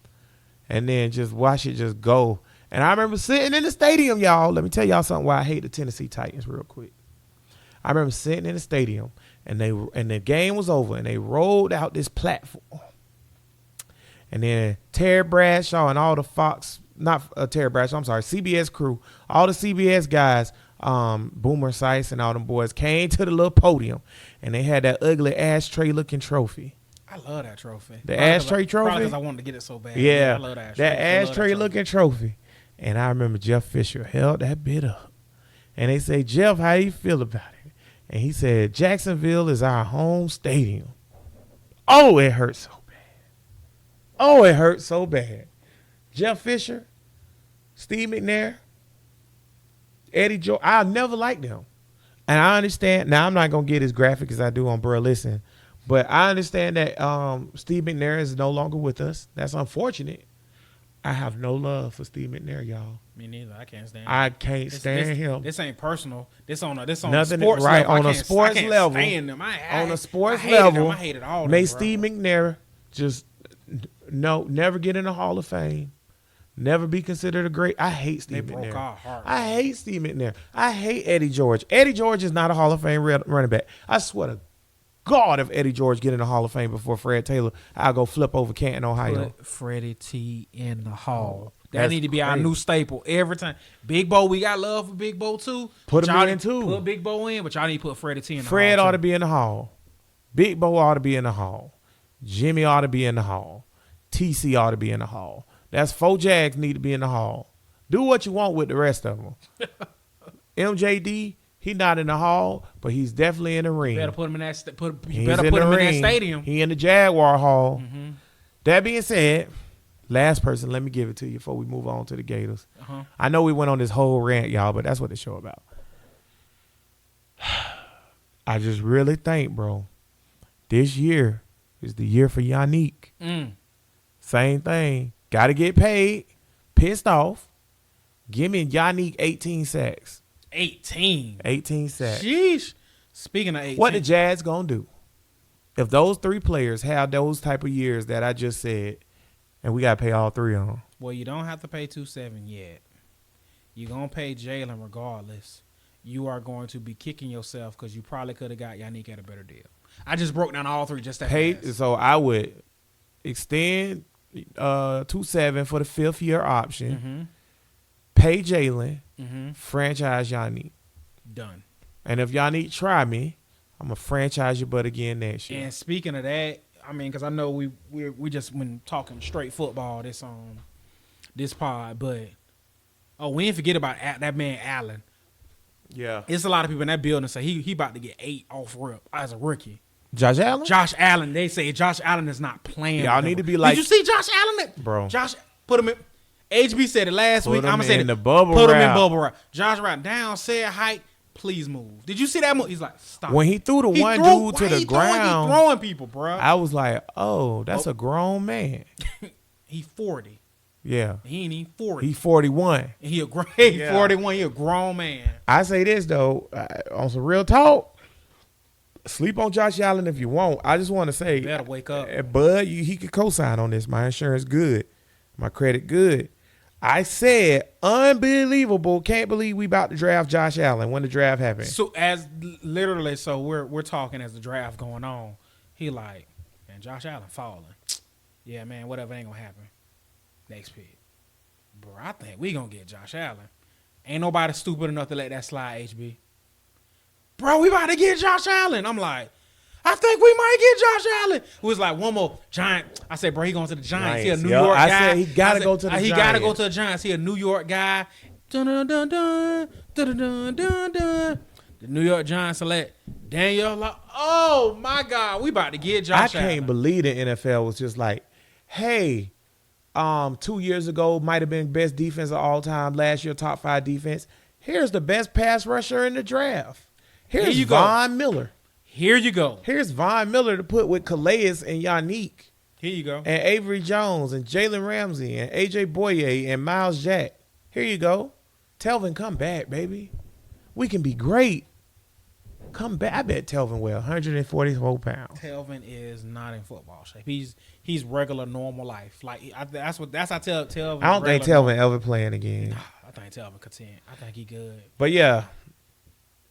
And then just watch it just go. And I remember sitting in the stadium, y'all. Let me tell y'all something why I hate the Tennessee Titans real quick. I remember sitting in the stadium, and the game was over, and they rolled out this platform. And then Terry Bradshaw and all the CBS crew, all the CBS guys, Boomer Sice and all them boys came to the little podium, and they had that ugly ashtray-looking trophy. I love that trophy. The ashtray trophy? Probably because I wanted to get it so bad. Yeah, I love that ashtray. that ashtray-looking trophy. And I remember Jeff Fisher held that bit up. And they say, Jeff, how you feel about it? And he said, Jacksonville is our home stadium. Oh, it hurt so bad. Oh, it hurt so bad. Jeff Fisher, Steve McNair, Eddie George, I never liked them. And I understand. Now, I'm not going to get as graphic as I do on Bruh Listen. But I understand that Steve McNair is no longer with us. That's unfortunate. I have no love for Steve McNair, y'all. Me neither. I can't stand him. I can't stand him. This ain't personal. This on Nothing, a sports right, level. on a sports level. I can't stand them. On a sports I hated level, them. I hated all may them, Steve McNair just never get in the Hall of Fame. Never be considered a great. I hate Steve McNair. They broke our heart. I hate Steve McNair. I hate Eddie George. Eddie George is not a Hall of Fame running back. I swear to God, if Eddie George get in the Hall of Fame before Fred Taylor, I'll go flip over Canton, Ohio. Put Freddie T in the Hall. That That's need to be our crazy. new staple every time. Big Bo, we got love for Big Bo too. Put him Y'all in too. Put Big Bo in, but y'all need to put Freddie T in the Fred Hall. ought to be in the Hall. Big Bo ought to be in the Hall. Jimmy ought to be in the Hall. TC ought to be in the Hall. That's 4 Jags need to be in the Hall. Do what you want with the rest of them. MJD, he not in the Hall, but he's definitely in the ring. You better put him in that. You He's better in put the him in ring. that stadium. He in the Jaguar Hall. Mm-hmm. That being said, last person, let me give it to you before we move on to the Gators. Uh-huh. I know we went on this whole rant, y'all, but that's what the show about. I just really think, bro, this year is the year for Yannick. Same thing. Got to get paid. Pissed off. Give me Yannick 18 sacks. 18. 18 sacks. Sheesh. Speaking of 18. What the Jazz going to do? If those 3 players have those type of years that I just said, and we got to pay all 3 of them. Well, you don't have to pay 2.7 yet. You're going to pay Jalen regardless. You are going to be kicking yourself because you probably could have got Yannick at a better deal. I just broke down all 3 just that fast. So I would extend 2.7 for the 5th year option. Mm-hmm. Pay Jalen. Mm-hmm. Franchise Yannick. Done. And if Yannick try me, I'm going to franchise your butt again next year. And speaking of that, I mean, because I know we just been talking straight football this pod, but we didn't forget about that man Allen. Yeah. It's a lot of people in that building say he about to get 8 off rip as a rookie. Josh Allen? Josh Allen, they say Josh Allen is not playing. Y'all with need them. to be like- Did you see Josh Allen? Bro. Josh, put him in. HB said it last week. Put I'm him going to say in it. the bubble Put him in wrap. bubble wrap. Josh right down, said height, please move. Did you see that move? He's like, stop. When he threw the He one threw- dude to why the he ground, throwing people, bro. I was like, oh, that's a grown man. He 40. Yeah. He ain't even 40. He 41. And he a great Yeah. 41. He a grown man. I say this, though, on some real talk, sleep on Josh Allen if you want. I just want to say, You better wake up. Bud, he could co-sign on this. My insurance good. My credit good. I said, unbelievable. Can't believe we about to draft Josh Allen when the draft happened. So we're talking as the draft going on. He like, man, Josh Allen falling. Yeah, man, whatever ain't gonna happen. Next pick. Bro, I think we gonna get Josh Allen. Ain't nobody stupid enough to let that slide, HB. bro, we about to get Josh Allen. I'm like, I think we might get Josh Allen. It was like one more Giant. I said, bro, he going to the Giants. He a New York guy. I said he got to go to the Giants. He got to go to the Giants. He a New York guy. Dun, dun, dun, dun, dun, dun, dun, dun. The New York Giants select Daniel. Oh, my God. We about to get Josh Allen. I can't believe the NFL was just like, hey, 2 years ago might have been best defense of all time. Last year, top 5 defense. Here's the best pass rusher in the draft. Here's Von Miller. Here you go. Here's Von Miller to put with Calais and Yannick. Here you go. And Avery Jones and Jalen Ramsey and A.J. Boye and Miles Jack. Here you go. Telvin, come back, baby. We can be great. Come back. I bet Telvin weigh 144 pounds. Telvin is not in football shape. He's regular, normal life. Like that's I tell Telvin. I don't think Telvin ever playing again. Nah, I think Telvin content. I think he good. But yeah,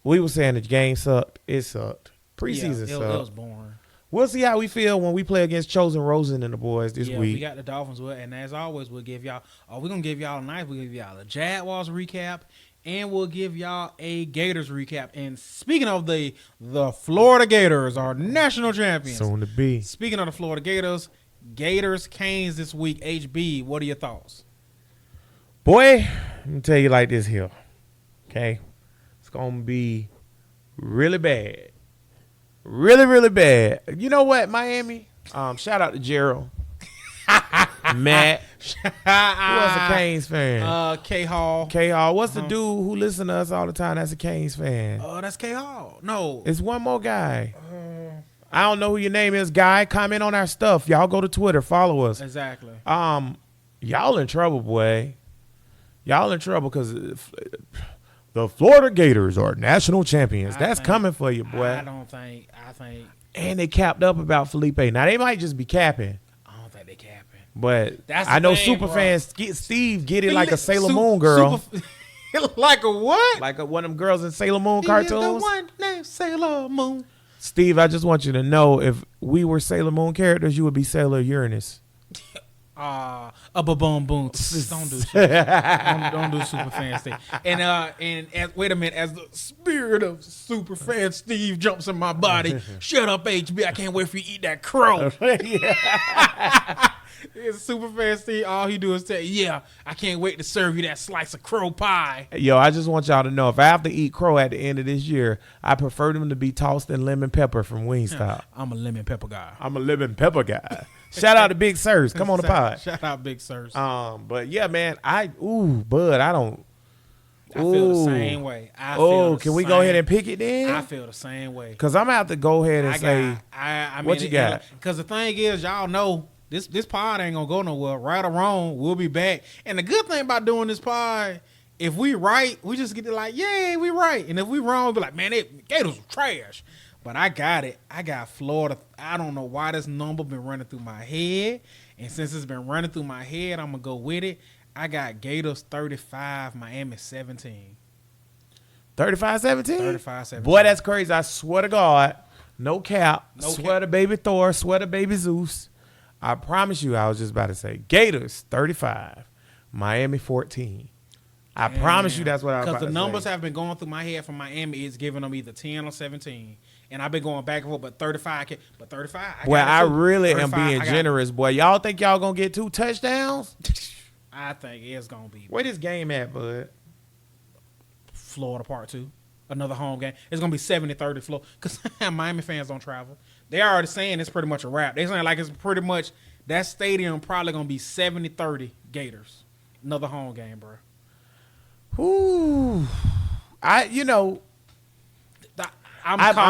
we were saying the game sucked. It sucked. Preseason sucked. It was boring. We'll see how we feel when we play against Chosen Rosen and the boys this week. We got the Dolphins with, and as always, we'll give y'all. We're gonna give y'all a night. We'll give y'all a Jaguars recap, and we'll give y'all a Gators recap. And speaking of the Florida Gators, our national champions, soon to be. Speaking of the Florida Gators, Canes this week. HB, what are your thoughts? Boy, let me tell you like this here. Okay, it's gonna be really bad. Really, really bad. You know what, Miami? Shout out to Gerald. Matt. Who else a Canes fan? K Hall. K Hall. What's the dude who listen to us all the time that's a Canes fan? That's K Hall. No. It's one more guy. I don't know who your name is, guy. Comment on our stuff. Y'all go to Twitter. Follow us. Exactly. Y'all in trouble, boy. Y'all in trouble because the Florida Gators are national champions. That's coming for you, boy. I think. And they capped up about Felipe. Now, they might just be capping. I don't think they capping. But I know superfans Steve get it like a Sailor Moon girl. Like a what? Like one of them girls in Sailor Moon cartoons. The one named Sailor Moon. Steve, I just want you to know if we were Sailor Moon characters, you would be Sailor Uranus. Boom boom. Don't do shit. don't do super fan Steve. And wait a minute, as the spirit of super fan Steve jumps in my body, shut up, HB. I can't wait for you to eat that crow. It's super fan Steve. All he do is say, "Yeah, I can't wait to serve you that slice of crow pie." Yo, I just want y'all to know if I have to eat crow at the end of this year, I prefer them to be tossed in lemon pepper from Wingstop. I'm a lemon pepper guy. Shout out to Big Sirs. Come on the pod. Shout out Big Sirs. But yeah, man, Bud, I don't. I feel the same way. Can we go ahead and pick it then? I feel the same way. Because I'm going to have to go ahead and say, what you got? Because the thing is, y'all know, this pod ain't going to go nowhere. Right or wrong, we'll be back. And the good thing about doing this pod, if we right, we just get to like, yay, we right. And if we wrong, we'll be like, man, Gators were trash. But I got it. I got Florida. I don't know why this number been running through my head. And since it's been running through my head, I'm going to go with it. I got Gators 35, Miami 17. 35-17? 35-17. Boy, that's crazy. I swear to God. No cap. Swear to baby Thor. Swear to baby Zeus. I promise you, I was just about to say Gators 35, Miami 14. I promise you that's what I was about to say. Because the numbers have been going through my head from Miami. It's giving them either 10 or 17. And I've been going back and forth, but 35. But 35. I really am being generous, boy. Y'all think y'all going to get 2 touchdowns? I think it's going to be. Where this game at, bud? Florida Part 2. Another home game. It's going to be 70-30 Florida. Because Miami fans don't travel. They already saying it's pretty much a wrap. They saying like it's pretty much, that stadium probably going to be 70-30 Gators. Another home game, bro. Ooh. I'm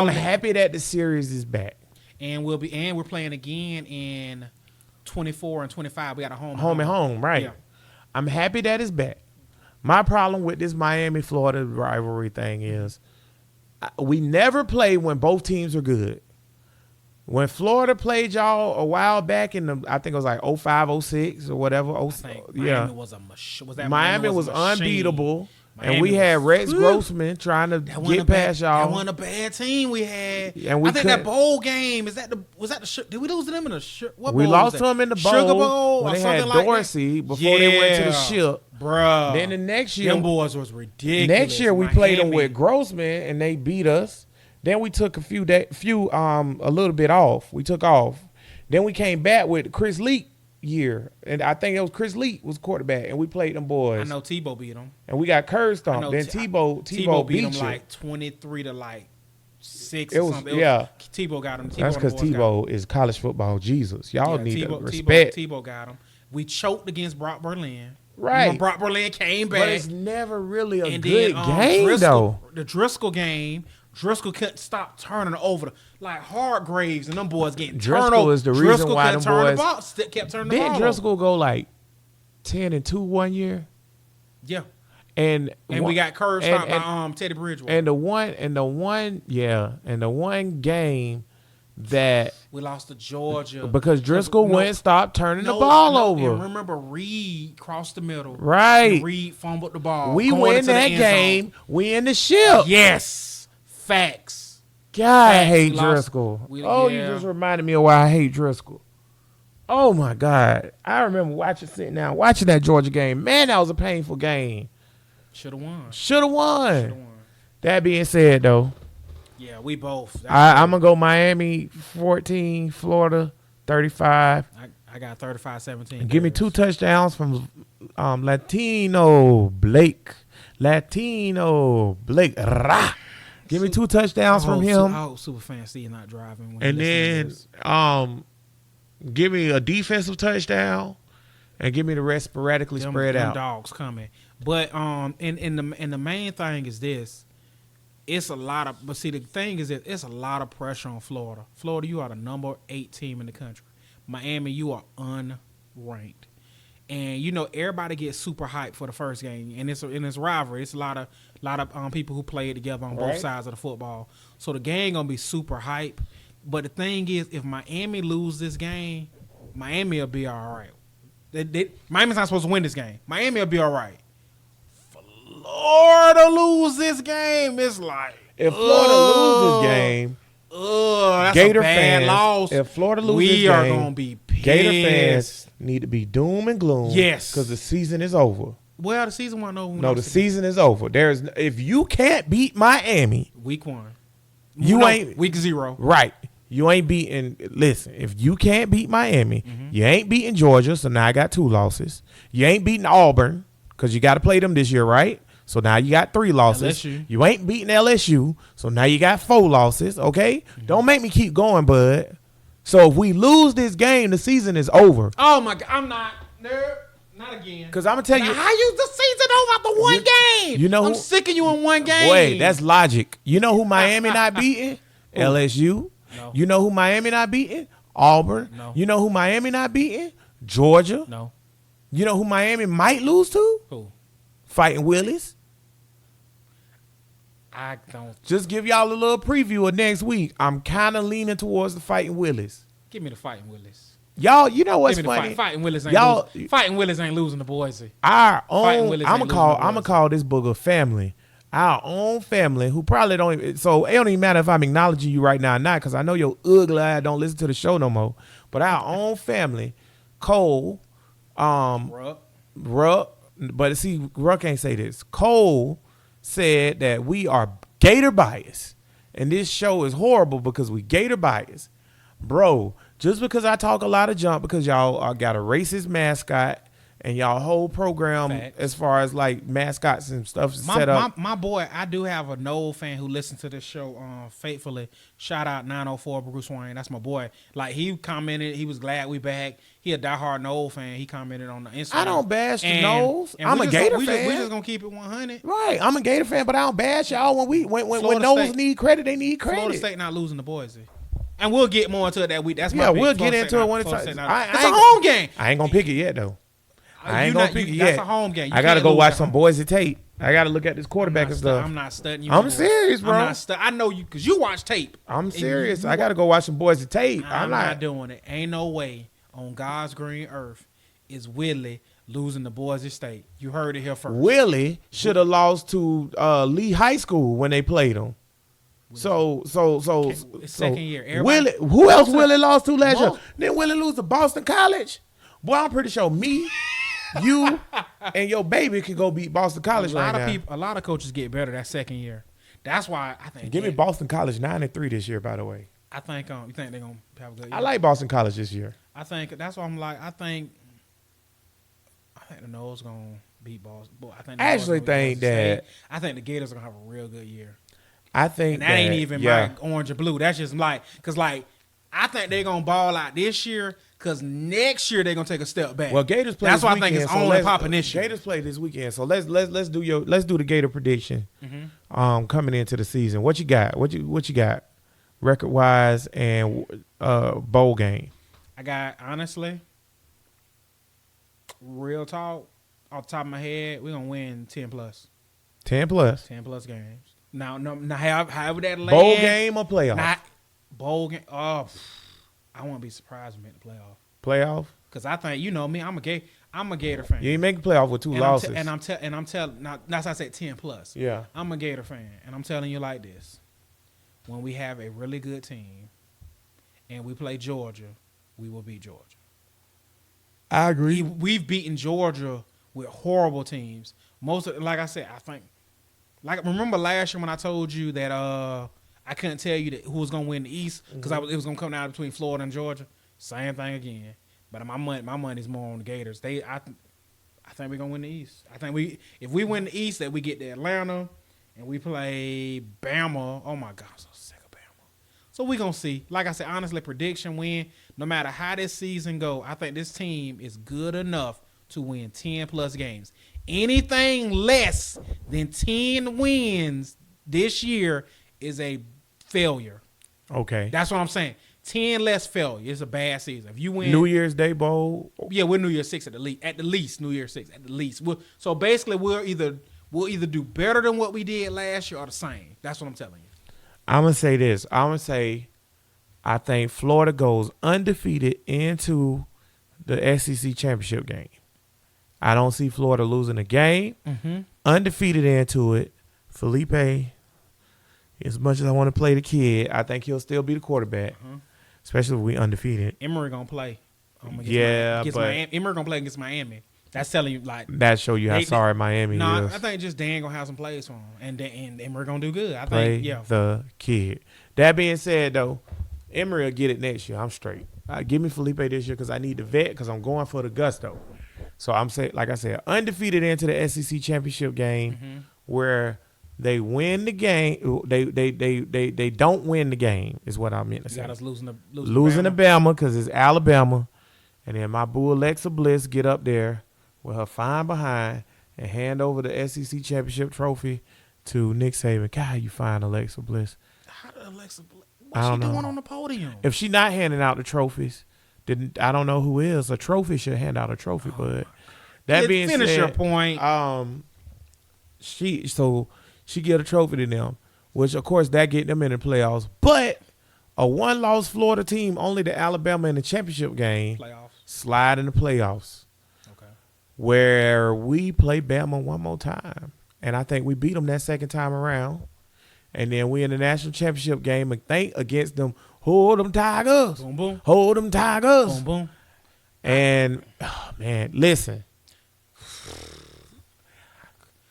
happy that the series is back. And we're playing again in 24 and 25. We got a home and home, right. Yeah. I'm happy that it's back. My problem with this Miami-Florida rivalry thing is we never play when both teams are good. When Florida played y'all a while back I think it was like 05, 06 or whatever. Miami was unbeatable. Miami, and we had Rex Grossman trying to get past y'all. That wasn't a bad team we had. And I think that bowl game, did we lose to them in the what bowl? We lost to them in the bowl. Sugar Bowl when they had Dorsey before they went to the ship. Bruh. Then the next year, them boys was ridiculous. next year we played them Miami. with Grossman and they beat us. Then we took a little bit off. We took off. Then we came back with Chris Leak year, and I think it was Chris Leak was quarterback, and we played them boys. I know Tebow beat them. And we got curb I know stomped. Then Tebow beat beat them you. like 23 to like 6 It or was- something. yeah. Tebow got him. That's because Tebow is college football Jesus. Y'all need to respect. Tebow got him. We choked against Brock Berlin. Right. When Brock Berlin came back. But it's never really a and good then game, Driscoll, though. the Driscoll game, Driscoll couldn't stop turning over like Hargraves and them boys getting Driscoll turnover. is the reason Driscoll why kept them turning boys- the ball, kept turning the Didn't ball. Driscoll go like 10-2 one year? Yeah, And we got curved and- stopped by Teddy Bridgewater. And the one game that We lost to Georgia because Driscoll No, wouldn't stop turning the no, ball no, over. And remember, Reed crossed the middle. Right. And Reed fumbled the ball. We going win into the that end game. zone. We in the ship. Yes, facts. God, I Facts. hate We lost. Driscoll. We- You yeah. just reminded me of why I hate Driscoll. Oh my God. I remember watching that Georgia game. Man, that was a painful game. Should have won. Should have won. Should have won. That being said, though, Yeah, we both. I'm going to go Miami 14, Florida 35. I got 35-17. Give me 2 touchdowns from Latino Blake. Rah. Give me 2 touchdowns from him. I hope Super Fan Steve not driving. When And he then listens to this. give me a defensive touchdown and give me the rest sporadically spread them out. dogs coming. But and the main thing is this. It's a lot of, but see, the thing is that it's a lot of pressure on Florida. Florida, you are the number 8 team in the country. Miami, you are unranked. And you know everybody gets super hyped for the first game, and it's rivalry. It's a lot of people who play together on both Right. sides of the football. So the game gonna be super hype. But the thing is, if Miami lose this game, Miami will be all right. Miami's not supposed to win this game. Miami will be all right. Florida lose this game, it's like If Florida loses this game, that's Gator a bad fans, loss. if Florida loses we this are game, gonna be pissed. Gator fans need to be doom and gloom. Yes. Because the season is over. Well, the season wasn't over. No, the season is over. If you can't beat Miami, Week 1. You ain't- week 0. right. You ain't beating. Listen, if you can't beat Miami, Mm-hmm. you ain't beating Georgia. So now I got 2 losses. You ain't beating Auburn because you got to play them this year, right? So now you got 3 losses. LSU. You ain't beating LSU. So now you got 4 losses. Okay, Mm-hmm. don't make me keep going, bud. So if we lose this game, the season is over. Oh my God, I'm not. No, not again. Because I'm gonna tell Now, you, how you the season over after one game? you know I'm who- sick of you in one game. boy, that's logic. You know who Miami not beating? LSU. No. You know who Miami not beating? Auburn. No. You know who Miami not beating? Georgia. no. You know who Miami might lose to? Who? Fighting Willis. I don't. Just give y'all a little preview of next week. I'm kind of leaning towards the Fighting Willis. Give me the Fighting Willis. Y'all, you know what's Give me the funny? Fighting Willis ain't Y'all- losing. Fighting Willis ain't losing to Boise. Our Fighting own, Willis I'm ain't gonna losing to Boise. call this booger family. Our own family, who probably don't even, so it don't even matter if I'm acknowledging you right now or not, because I know your ugly ass don't listen to the show no more. But our own family, Cole, Bruh. Ruck, but see, Ruck can't say this. Cole said that we are Gator biased, and this show is horrible because we Gator biased, bro. Just because I talk a lot of junk because y'all got a racist mascot and y'all whole program Facts. as far as like mascots and stuff is set up. My boy, I do have a Noel fan who listens to this show faithfully. Shout out 904 Bruce Wayne. That's my boy. Like, he commented, he was glad we back. He a diehard Noel fan. He commented on the Instagram. I don't bash the And- Noles. and I'm we a just Gator we fan. just gonna keep it 100. Right, I'm a Gator fan, but I don't bash y'all when Florida those State- need credit, they need credit. Florida State not losing to Boise. And we'll get more into it that week. That's my Yeah, pick. we'll Florida get State into it not- when it's Florida time. State not- I It's a ain't- home game. I ain't gonna pick it yet though. I ain't You gonna not- pick it you- yet. That's a home game. You I gotta can't go lose watch at some home. Boise tape. I gotta look at this quarterback and stuff. I'm not studying you. I'm my boy. serious, bro. I'm not I know you because you watch tape. I'm And serious. you- I gotta go watch some Boise tape. I'm not doing it. Ain't no way on God's green earth is Willie losing to Boise State. You heard it here first. Willie should have lost to Lee High School when they played him. So It's second year. Everybody- Willie, who else Most- Willie lost to last year? most- Didn't Willie lose to Boston College? Boy, I'm pretty sure me, You and your baby can go beat Boston College right now. A lot of coaches get better that second year. That's why I think. Give me Boston College 9-3 this year. By the way, I think. You think they're gonna have a good year? I like Boston College this year. I think that's why I'm like. I think the Noles gonna beat Boston. I think I actually think that. I think the Gators are gonna have a real good year. I think and that ain't even like orange or blue. That's just like because like I think they're gonna ball out this year. Because next year they're gonna take a step back. Well, Gators play. That's this why weekend, I think it's so only popping this year. Gators play this weekend, so let's do the Gator prediction. Coming into the season, what you got? What you got? Record wise and bowl game. I got honestly, real talk off the top of my head, we're gonna win 10+. 10+. 10+ games. Now however that lands. Bowl game or playoff? Not bowl game. Oh. I won't be surprised when we make the playoff. Playoff? Because I think, you know me, I'm a Gator fan. You ain't making playoff with two losses. And I'm telling, now that's why I said 10+. Yeah. I'm a Gator fan, and I'm telling you like this. When we have a really good team and we play Georgia, we will beat Georgia. I agree. We've beaten Georgia with horrible teams. Like I said, I think, remember last year when I told you that I couldn't tell you who was going to win the East because it was going to come down between Florida and Georgia. Same thing again. But my money's more on the Gators. I think we're going to win the East. I think if we win the East, that we get to Atlanta and we play Bama. Oh, my God, I'm so sick of Bama. So we're going to see. Like I said, honestly, prediction win. No matter how this season go, I think this team is good enough to win 10+ games. Anything less than 10 wins this year is a failure. Okay. That's what I'm saying. 10 less failure. It's a bad season. If you win New Year's Day bowl. Yeah, we're New Year's 6 at the least. At the least, New Year's 6 at the least. So basically we'll either do better than what we did last year or the same. That's what I'm telling you. I'm gonna say this. I think Florida goes undefeated into the SEC championship game. I don't see Florida losing a game. Undefeated into it. Felipe, as much as I want to play the kid, I think he'll still be the quarterback, especially if we undefeated. Emory gonna play. Emory gonna play against Miami. That's telling you like that show you how sorry Miami is. I think just Dan gonna have some plays for him, and Emory gonna do good. I think yeah. The kid. That being said, though, Emory will get it next year. I'm straight. Give me Felipe this year because I need the vet because I'm going for the gusto. So I'm saying, like I said, undefeated into the SEC championship game where they win the game. They don't win the game is what I meant to say. Got us losing to Bama because it's Alabama, and then my boo Alexa Bliss get up there with her fine behind and hand over the SEC championship trophy to Nick Saban. God, you fine, Alexa Bliss. How did Alexa Bliss? What's she doing on the podium? If she not handing out the trophies, then I don't know who is. A trophy should hand out a trophy, but that being said, finish your point. She get a trophy to them, which of course that get them in the playoffs. But a one-loss Florida team, only to Alabama in the championship game, slide in the playoffs. Okay. Where we play Bama one more time, and I think we beat them that second time around. And then we in the national championship game and think against them, hold them Tigers. Boom, boom. Hold them Tigers. Boom, boom. And, oh, man, listen.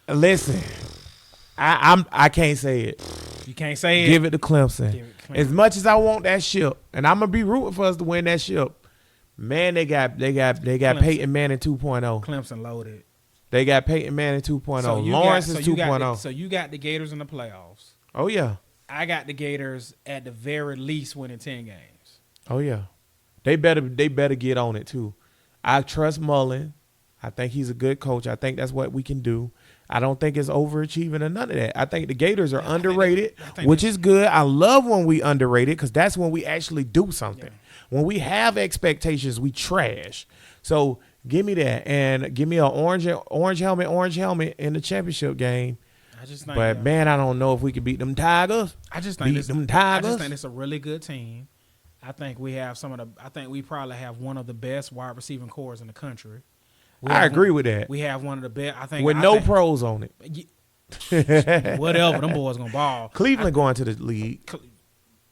I can't say it. You can't say it? Give it to Clemson. As much as I want that ship, and I'm going to be rooting for us to win that ship, man, they got Peyton Manning 2.0. Clemson loaded. They got Peyton Manning 2.0. Lawrence is 2.0. So you got the Gators in the playoffs. Oh, yeah. I got the Gators at the very least winning 10 games. Oh, yeah. They better get on it, too. I trust Mullen. I think he's a good coach. I think that's what we can do. I don't think it's overachieving or none of that. I think the Gators are underrated, which is good. I love when we underrated because that's when we actually do something. Yeah. When we have expectations, we trash. So give me that. And give me an orange helmet in the championship game. Man, I don't know if we can beat them Tigers. I just think it's a really good team. I think we have I think we probably have one of the best wide receiving cores in the country. I agree with that. We have one of the best. I think with no pros on it. Whatever, them boys gonna ball. Cleveland going to the league.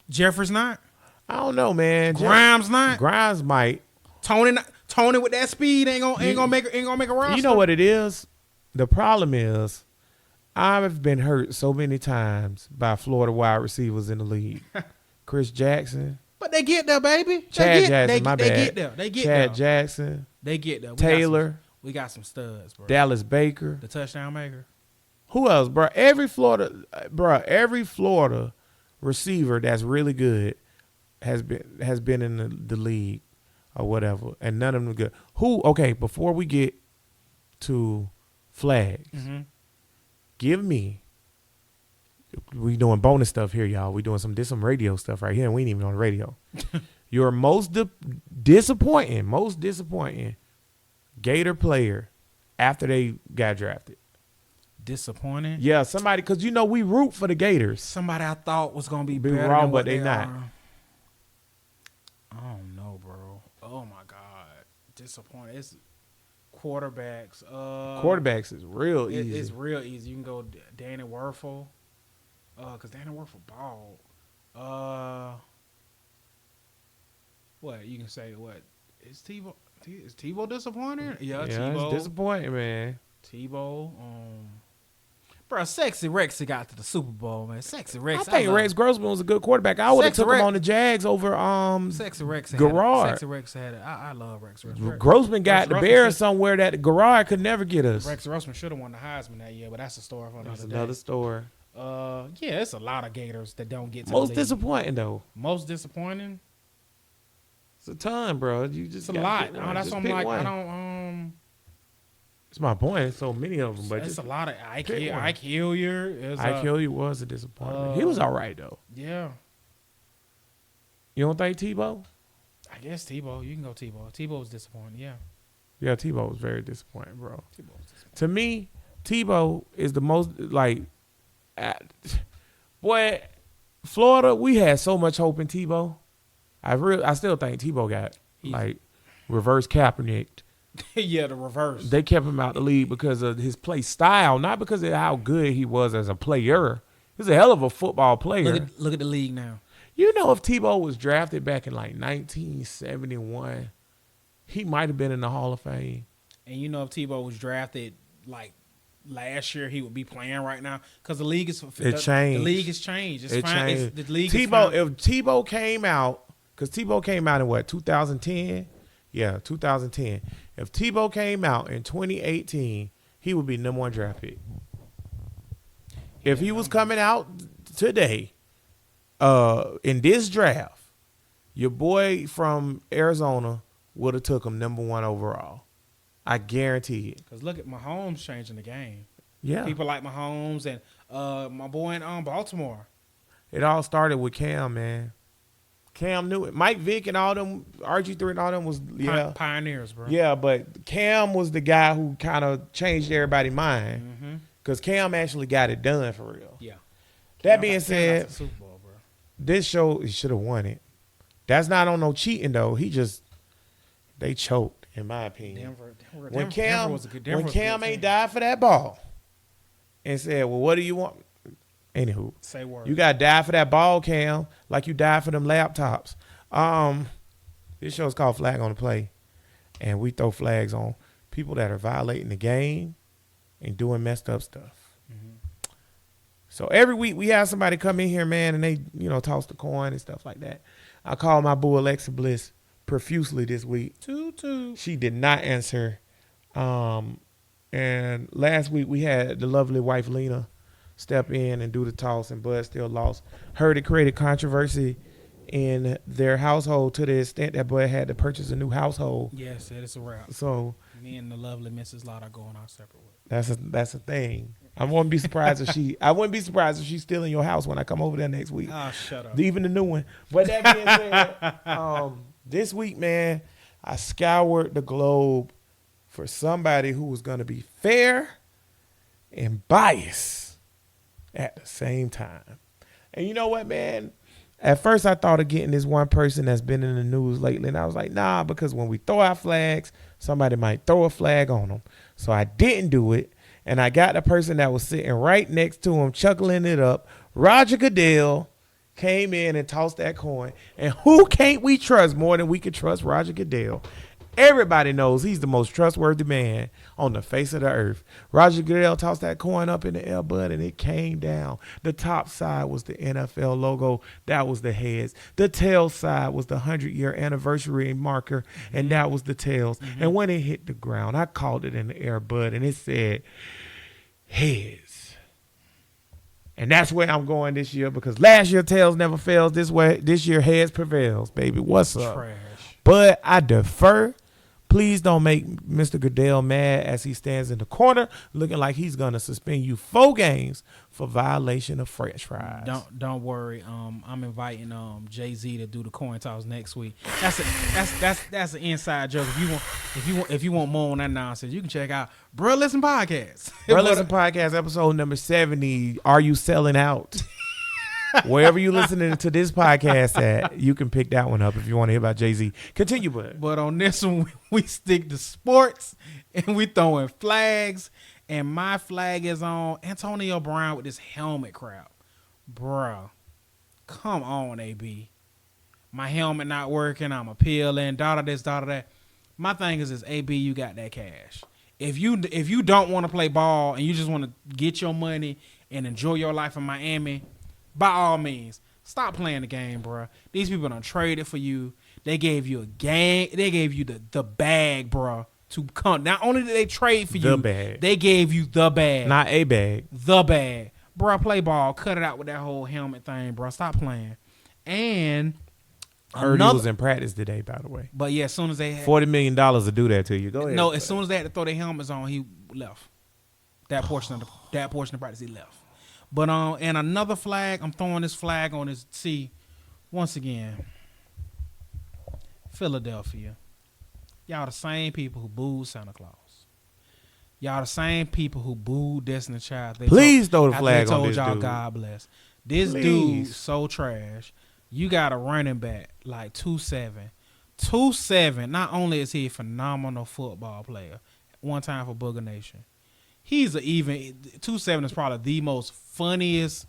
Jeffers not. I don't know, man. Grimes not. Grimes might. Tony Tony with that speed ain't gonna make a roster. You know what it is? The problem is, I've been hurt so many times by Florida wide receivers in the league. Chris Jackson. But they get there, baby. Chad Jackson, my bad. They get there. They get Chad there. Jackson. They get there. Taylor. We got some studs, bro. Dallas Baker. The touchdown maker. Who else, bro? Every Florida receiver that's really good has been in the league or whatever, and none of them are good. Okay, before we get to flags, give me. We doing bonus stuff here, y'all. We doing some radio stuff right here, and we ain't even on the radio. Your most disappointing Gator player after they got drafted. Disappointing? Yeah, somebody, because we root for the Gators. Somebody I thought was going to be better wrong, than what but they not. I don't know, bro. Oh, my God. Disappointing. It's quarterbacks. Quarterbacks is real easy. It's real easy. You can go Danny Werfel. Because Danny Werfel balled. What? You can say, what? Is Tebow disappointing? Yeah, Tebow. It's disappointing, man. Tebow. Bro, Sexy Rex got to the Super Bowl, man. Sexy Rex. I think Rex Grossman was a good quarterback. I would have took him on the Jags over Sexy Rex. Garrard. Sexy Rex had it. I love Rex. Grossman got the Bears somewhere that Garrard could never get us. Rex Grossman should have won the Heisman that year, but that's a story for another day. That's another story. Yeah, it's a lot of Gators that don't get to most the league. disappointing though. Most disappointing. It's a ton, bro. You just it's a lot. That's what I'm like. I don't. It's my point. There's so many of them, but it's a lot of Ike Hilliard. Ike Hilliard was a disappointment. He was all right though. Yeah. You don't think Tebow? I guess Tebow. You can go Tebow. Tebow was disappointing. Yeah. Yeah, Tebow was very disappointing, bro. To me, Tebow is the most boy. Florida, we had so much hope in Tebow. I still think Tebow got reverse Kaepernick. Yeah, the reverse. They kept him out the league because of his play style, not because of how good he was as a player. He's a hell of a football player. Look at the league now. You know, if Tebow was drafted back in 1971, he might have been in the Hall of Fame. And you know, if Tebow was drafted last year, he would be playing right now because the league is changed. The league has changed. It's fine. Changed. The league. If Tebow came out, because Tebow came out in what 2010. Yeah, 2010. If Tebow came out in 2018, he would be number one draft pick. If he was coming out today, in this draft, your boy from Arizona would have took him number one overall. I guarantee it. Because look at Mahomes changing the game. Yeah. People like Mahomes and my boy in Baltimore. It all started with Cam, man. Cam knew it. Mike Vick and all them, RG3 and all them was, pioneers, bro. Yeah, but Cam was the guy who kind of changed everybody's mind. Because Cam actually got it done for real. Yeah. That being said, Super Bowl, bro. This show, he should have won it. That's not on no cheating, though. They choked, in my opinion. When Cam ain't died for that ball and said, well, what do you want? Anywho, say word. You got to die for that ball, Cam, like you died for them laptops. This show's called Flag on the Play, and we throw flags on people that are violating the game and doing messed up stuff. So every week we have somebody come in here, man, and they, toss the coin and stuff like that. I called my boo Alexa Bliss profusely this week. She did not answer. And last week we had the lovely wife Lena step in and do the toss, and Bud still lost. Heard it created controversy in their household to the extent that Bud had to purchase a new household. Yes, it's a wrap. So me and the lovely Mrs. Lott are going our separate ways. That's a thing. I wouldn't be surprised if she's still in your house when I come over there next week. Oh, shut up. Even the new one. But that being said, this week, man, I scoured the globe for somebody who was going to be fair and biased at the same time. And you know what, man? At first, I thought of getting this one person that's been in the news lately, and I was like, nah, because when we throw our flags, somebody might throw a flag on them. So I didn't do it, and I got the person that was sitting right next to him, chuckling it up. Roger Goodell came in and tossed that coin, and who can't we trust more than we could trust Roger Goodell? Everybody knows he's the most trustworthy man on the face of the earth. Roger Goodell tossed that coin up in the air, bud, and it came down. The top side was the NFL logo. That was the heads. The tail side was the 100-year anniversary marker, and that was the tails. And when it hit the ground, I called it in the air, bud, and it said heads. And that's where I'm going this year, because last year tails never fails. This year heads prevails, baby. What's up? Trash. But I defer. Please don't make Mr. Goodell mad as he stands in the corner looking like he's going to suspend you 4 games for violation of French fries. Don't worry. I'm inviting Jay-Z to do the coin toss next week. That's an inside joke. If you want more on that nonsense, you can check out Bruh Listen Podcast. Bruh Listen Podcast episode number 70. Are you selling out? Wherever you listening to this podcast at, you can pick that one up if you want to hear about Jay-Z. Continue, bud. But on this one, we stick to sports, and we throwing flags, and my flag is on Antonio Brown with this helmet crap. Bruh, come on, AB. My helmet not working, I'm appealing, this, that. My thing is AB, you got that cash. If you don't want to play ball and you just want to get your money and enjoy your life in Miami, by all means, stop playing the game, bro. These people done traded for you. They gave you a game. They gave you the bag, bro, to come. Not only did they trade for you, they gave you the bag. Not a bag. The bag. Bro, play ball. Cut it out with that whole helmet thing, bro. Stop playing. And I heard he was in practice today, by the way. But yeah, as soon as they had $40 million to do that to you. Go ahead. No, as soon as they had to throw their helmets on, he left. That portion of the practice, he left. But and another flag, I'm throwing this flag on this. See, once again, Philadelphia, y'all the same people who booed Santa Claus. Y'all the same people who booed Destiny Child. Please throw the flag on this y'all dude. God bless. This dude so trash. You got a running back like 2'7". 2'7". Not only is he a phenomenal football player, one time for Booger Nation. He's 2'7" is probably the most funniest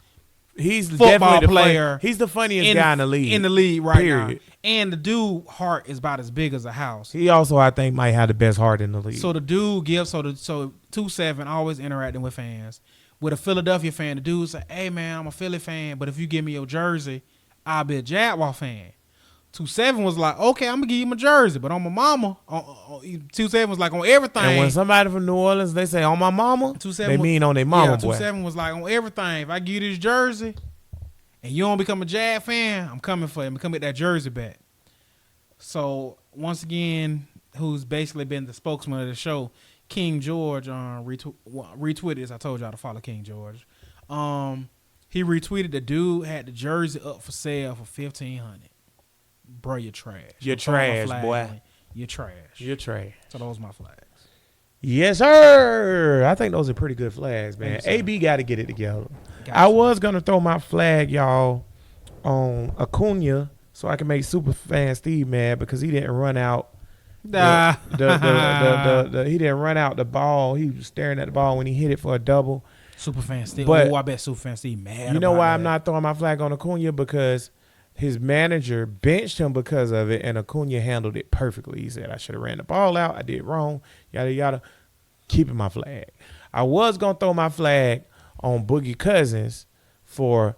football player. He's the funniest guy in the league. In the league right now. And the dude heart is about as big as a house. He also, I think, might have the best heart in the league. So the dude gives so 2'7" always interacting with fans. With a Philadelphia fan, the dude say, "Hey man, I'm a Philly fan, but if you give me your jersey, I'll be a Jaguar fan." 2'7" was like, "Okay, I'm gonna give you my jersey, but on my mama." 2'7" was like on everything. And when somebody from New Orleans, they say on my mama, they mean on their mama, boy. 2'7" was like on everything. If I give you this jersey and you don't become a Jag fan, I'm coming for you. I'm coming get that jersey back. So once again, who's basically been the spokesman of the show, King George retweeted this. I told y'all to follow King George. He retweeted the dude had the jersey up for sale for $1,500. Bro, you're trash. You're trash, boy. You're trash. You're trash. So those my flags. Yes, sir. I think those are pretty good flags, man. AB got to get it together. I was going to throw my flag, y'all, on Acuna so I can make Superfan Steve mad because he didn't run out. He didn't run out the ball. He was staring at the ball when he hit it for a double. Superfan Steve. But I bet Superfan Steve mad. You know why I'm not throwing my flag on Acuna? Because his manager benched him because of it, and Acuna handled it perfectly. He said, "I should have ran the ball out. I did wrong. Yada, yada." Keeping my flag. I was going to throw my flag on Boogie Cousins for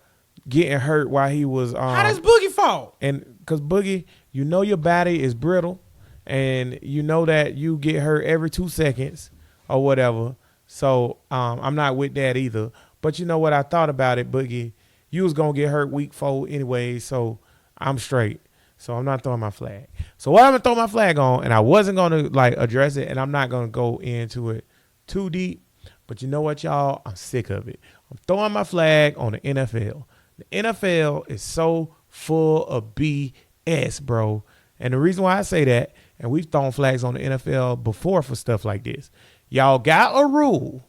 getting hurt while he was How does Boogie fall? And because Boogie, you know your body is brittle, and you know that you get hurt every 2 seconds or whatever. So I'm not with that either. But you know what? I thought about it, Boogie. You was going to get hurt week 4 anyway, so I'm straight. So I'm not throwing my flag. So what I'm going to throw my flag on, and I wasn't going to like address it, and I'm not going to go into it too deep. But you know what, y'all? I'm sick of it. I'm throwing my flag on the NFL. The NFL is so full of BS, bro. And the reason why I say that, and we've thrown flags on the NFL before for stuff like this, y'all got a rule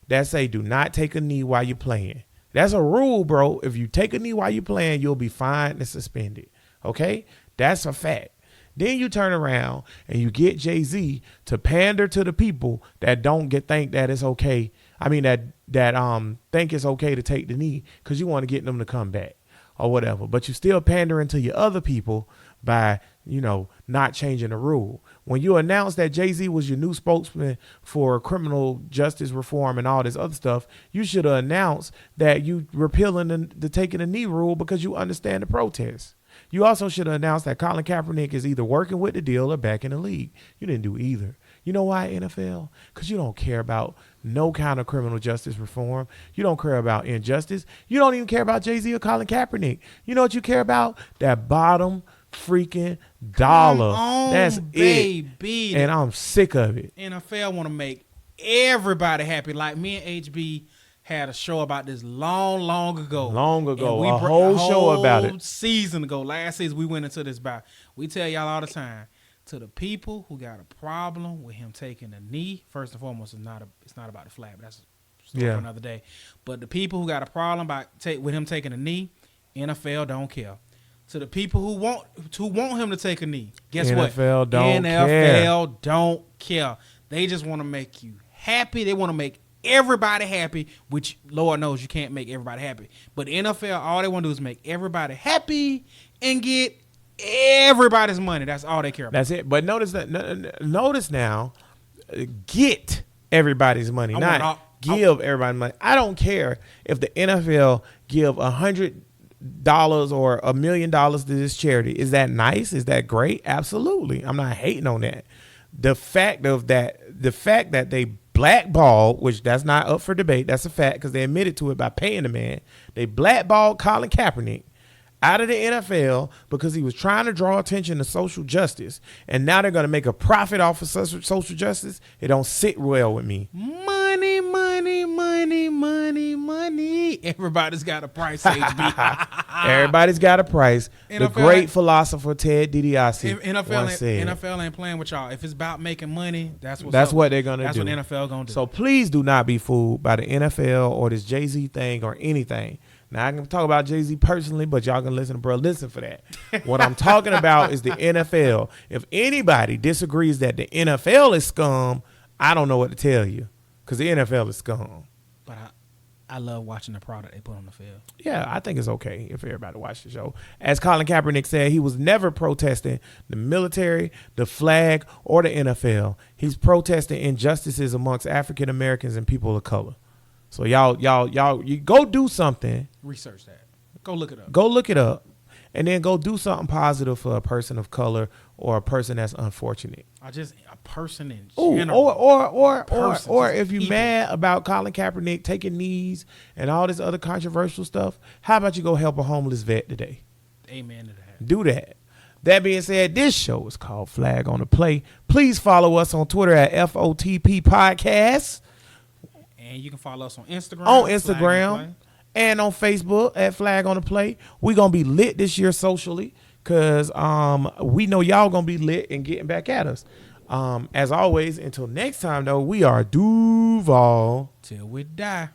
that say do not take a knee while you're playing. That's a rule, bro. If you take a knee while you're playing, you'll be fined and suspended. Okay? That's a fact. Then you turn around and you get Jay-Z to pander to the people that think that it's okay. I mean, that think it's okay to take the knee because you want to get them to come back or whatever. But you still pandering to your other people by not changing the rule. When you announced that Jay-Z was your new spokesman for criminal justice reform and all this other stuff, you should have announced that you repealing the taking a knee rule because you understand the protest. You also should have announced that Colin Kaepernick is either working with the deal or back in the league. You didn't do either. You know why, NFL? Because you don't care about no kind of criminal justice reform. You don't care about injustice. You don't even care about Jay-Z or Colin Kaepernick. You know what you care about? That bottom freaking dollar. Come on, that's baby. it. And I'm sick of it. NFL want to make everybody happy. Like me and HB had a show about this long ago. A whole show about it. Season ago. Last season we went into this by. We tell y'all all the time. To the people who got a problem with him taking a knee, first and foremost, it's not about the flag, but that's a story for another day. But the people who got a problem with him taking a knee, NFL don't care. To the people who want him to take a knee, guess what? NFL don't care. They just want to make you happy. They want to make everybody happy, which Lord knows you can't make everybody happy. But NFL, all they want to do is make everybody happy and get everybody's money. That's all they care about. That's it. But notice now, get everybody's money, not give everybody money. I don't care if the NFL give $100 or $1 million to this charity. Is that nice? Is that great? Absolutely. I'm not hating on that. The fact that they blackballed, which that's not up for debate, that's a fact because they admitted to it by paying the man. They blackballed Colin Kaepernick out of the NFL because he was trying to draw attention to social justice, and now they're going to make a profit off of social justice. It don't sit well with me. Money. Everybody's got a price, HB. Everybody's got a price. NFL, the great philosopher Ted DiBiase NFL ain't playing with y'all. If it's about making money, that's what they're going to do. That's what NFL going to do. So please do not be fooled by the NFL or this Jay-Z thing or anything. Now, I can talk about Jay-Z personally, but y'all can listen for that. What I'm talking about is the NFL. If anybody disagrees that the NFL is scum, I don't know what to tell you because the NFL is scum. But I love watching the product they put on the field. Yeah, I think it's okay if everybody watch the show. As Colin Kaepernick said, he was never protesting the military, the flag, or the NFL. He's protesting injustices amongst African Americans and people of color. So y'all, you go do something. Research that. Go look it up. Go look it up, and then go do something positive for a person of color or a person that's unfortunate. A person in general. Or if you're people. mad about Colin Kaepernick taking knees and all this other controversial stuff, how about you go help a homeless vet today? Amen to that. Do that. That being said, this show is called Flag on the Play. Please follow us on Twitter at FOTP Podcast. And you can follow us on Instagram. And on Facebook at Flag on the Play. We're going to be lit this year socially because we know y'all going to be lit and getting back at us. As always, until next time, though, we are Duval. Till we die.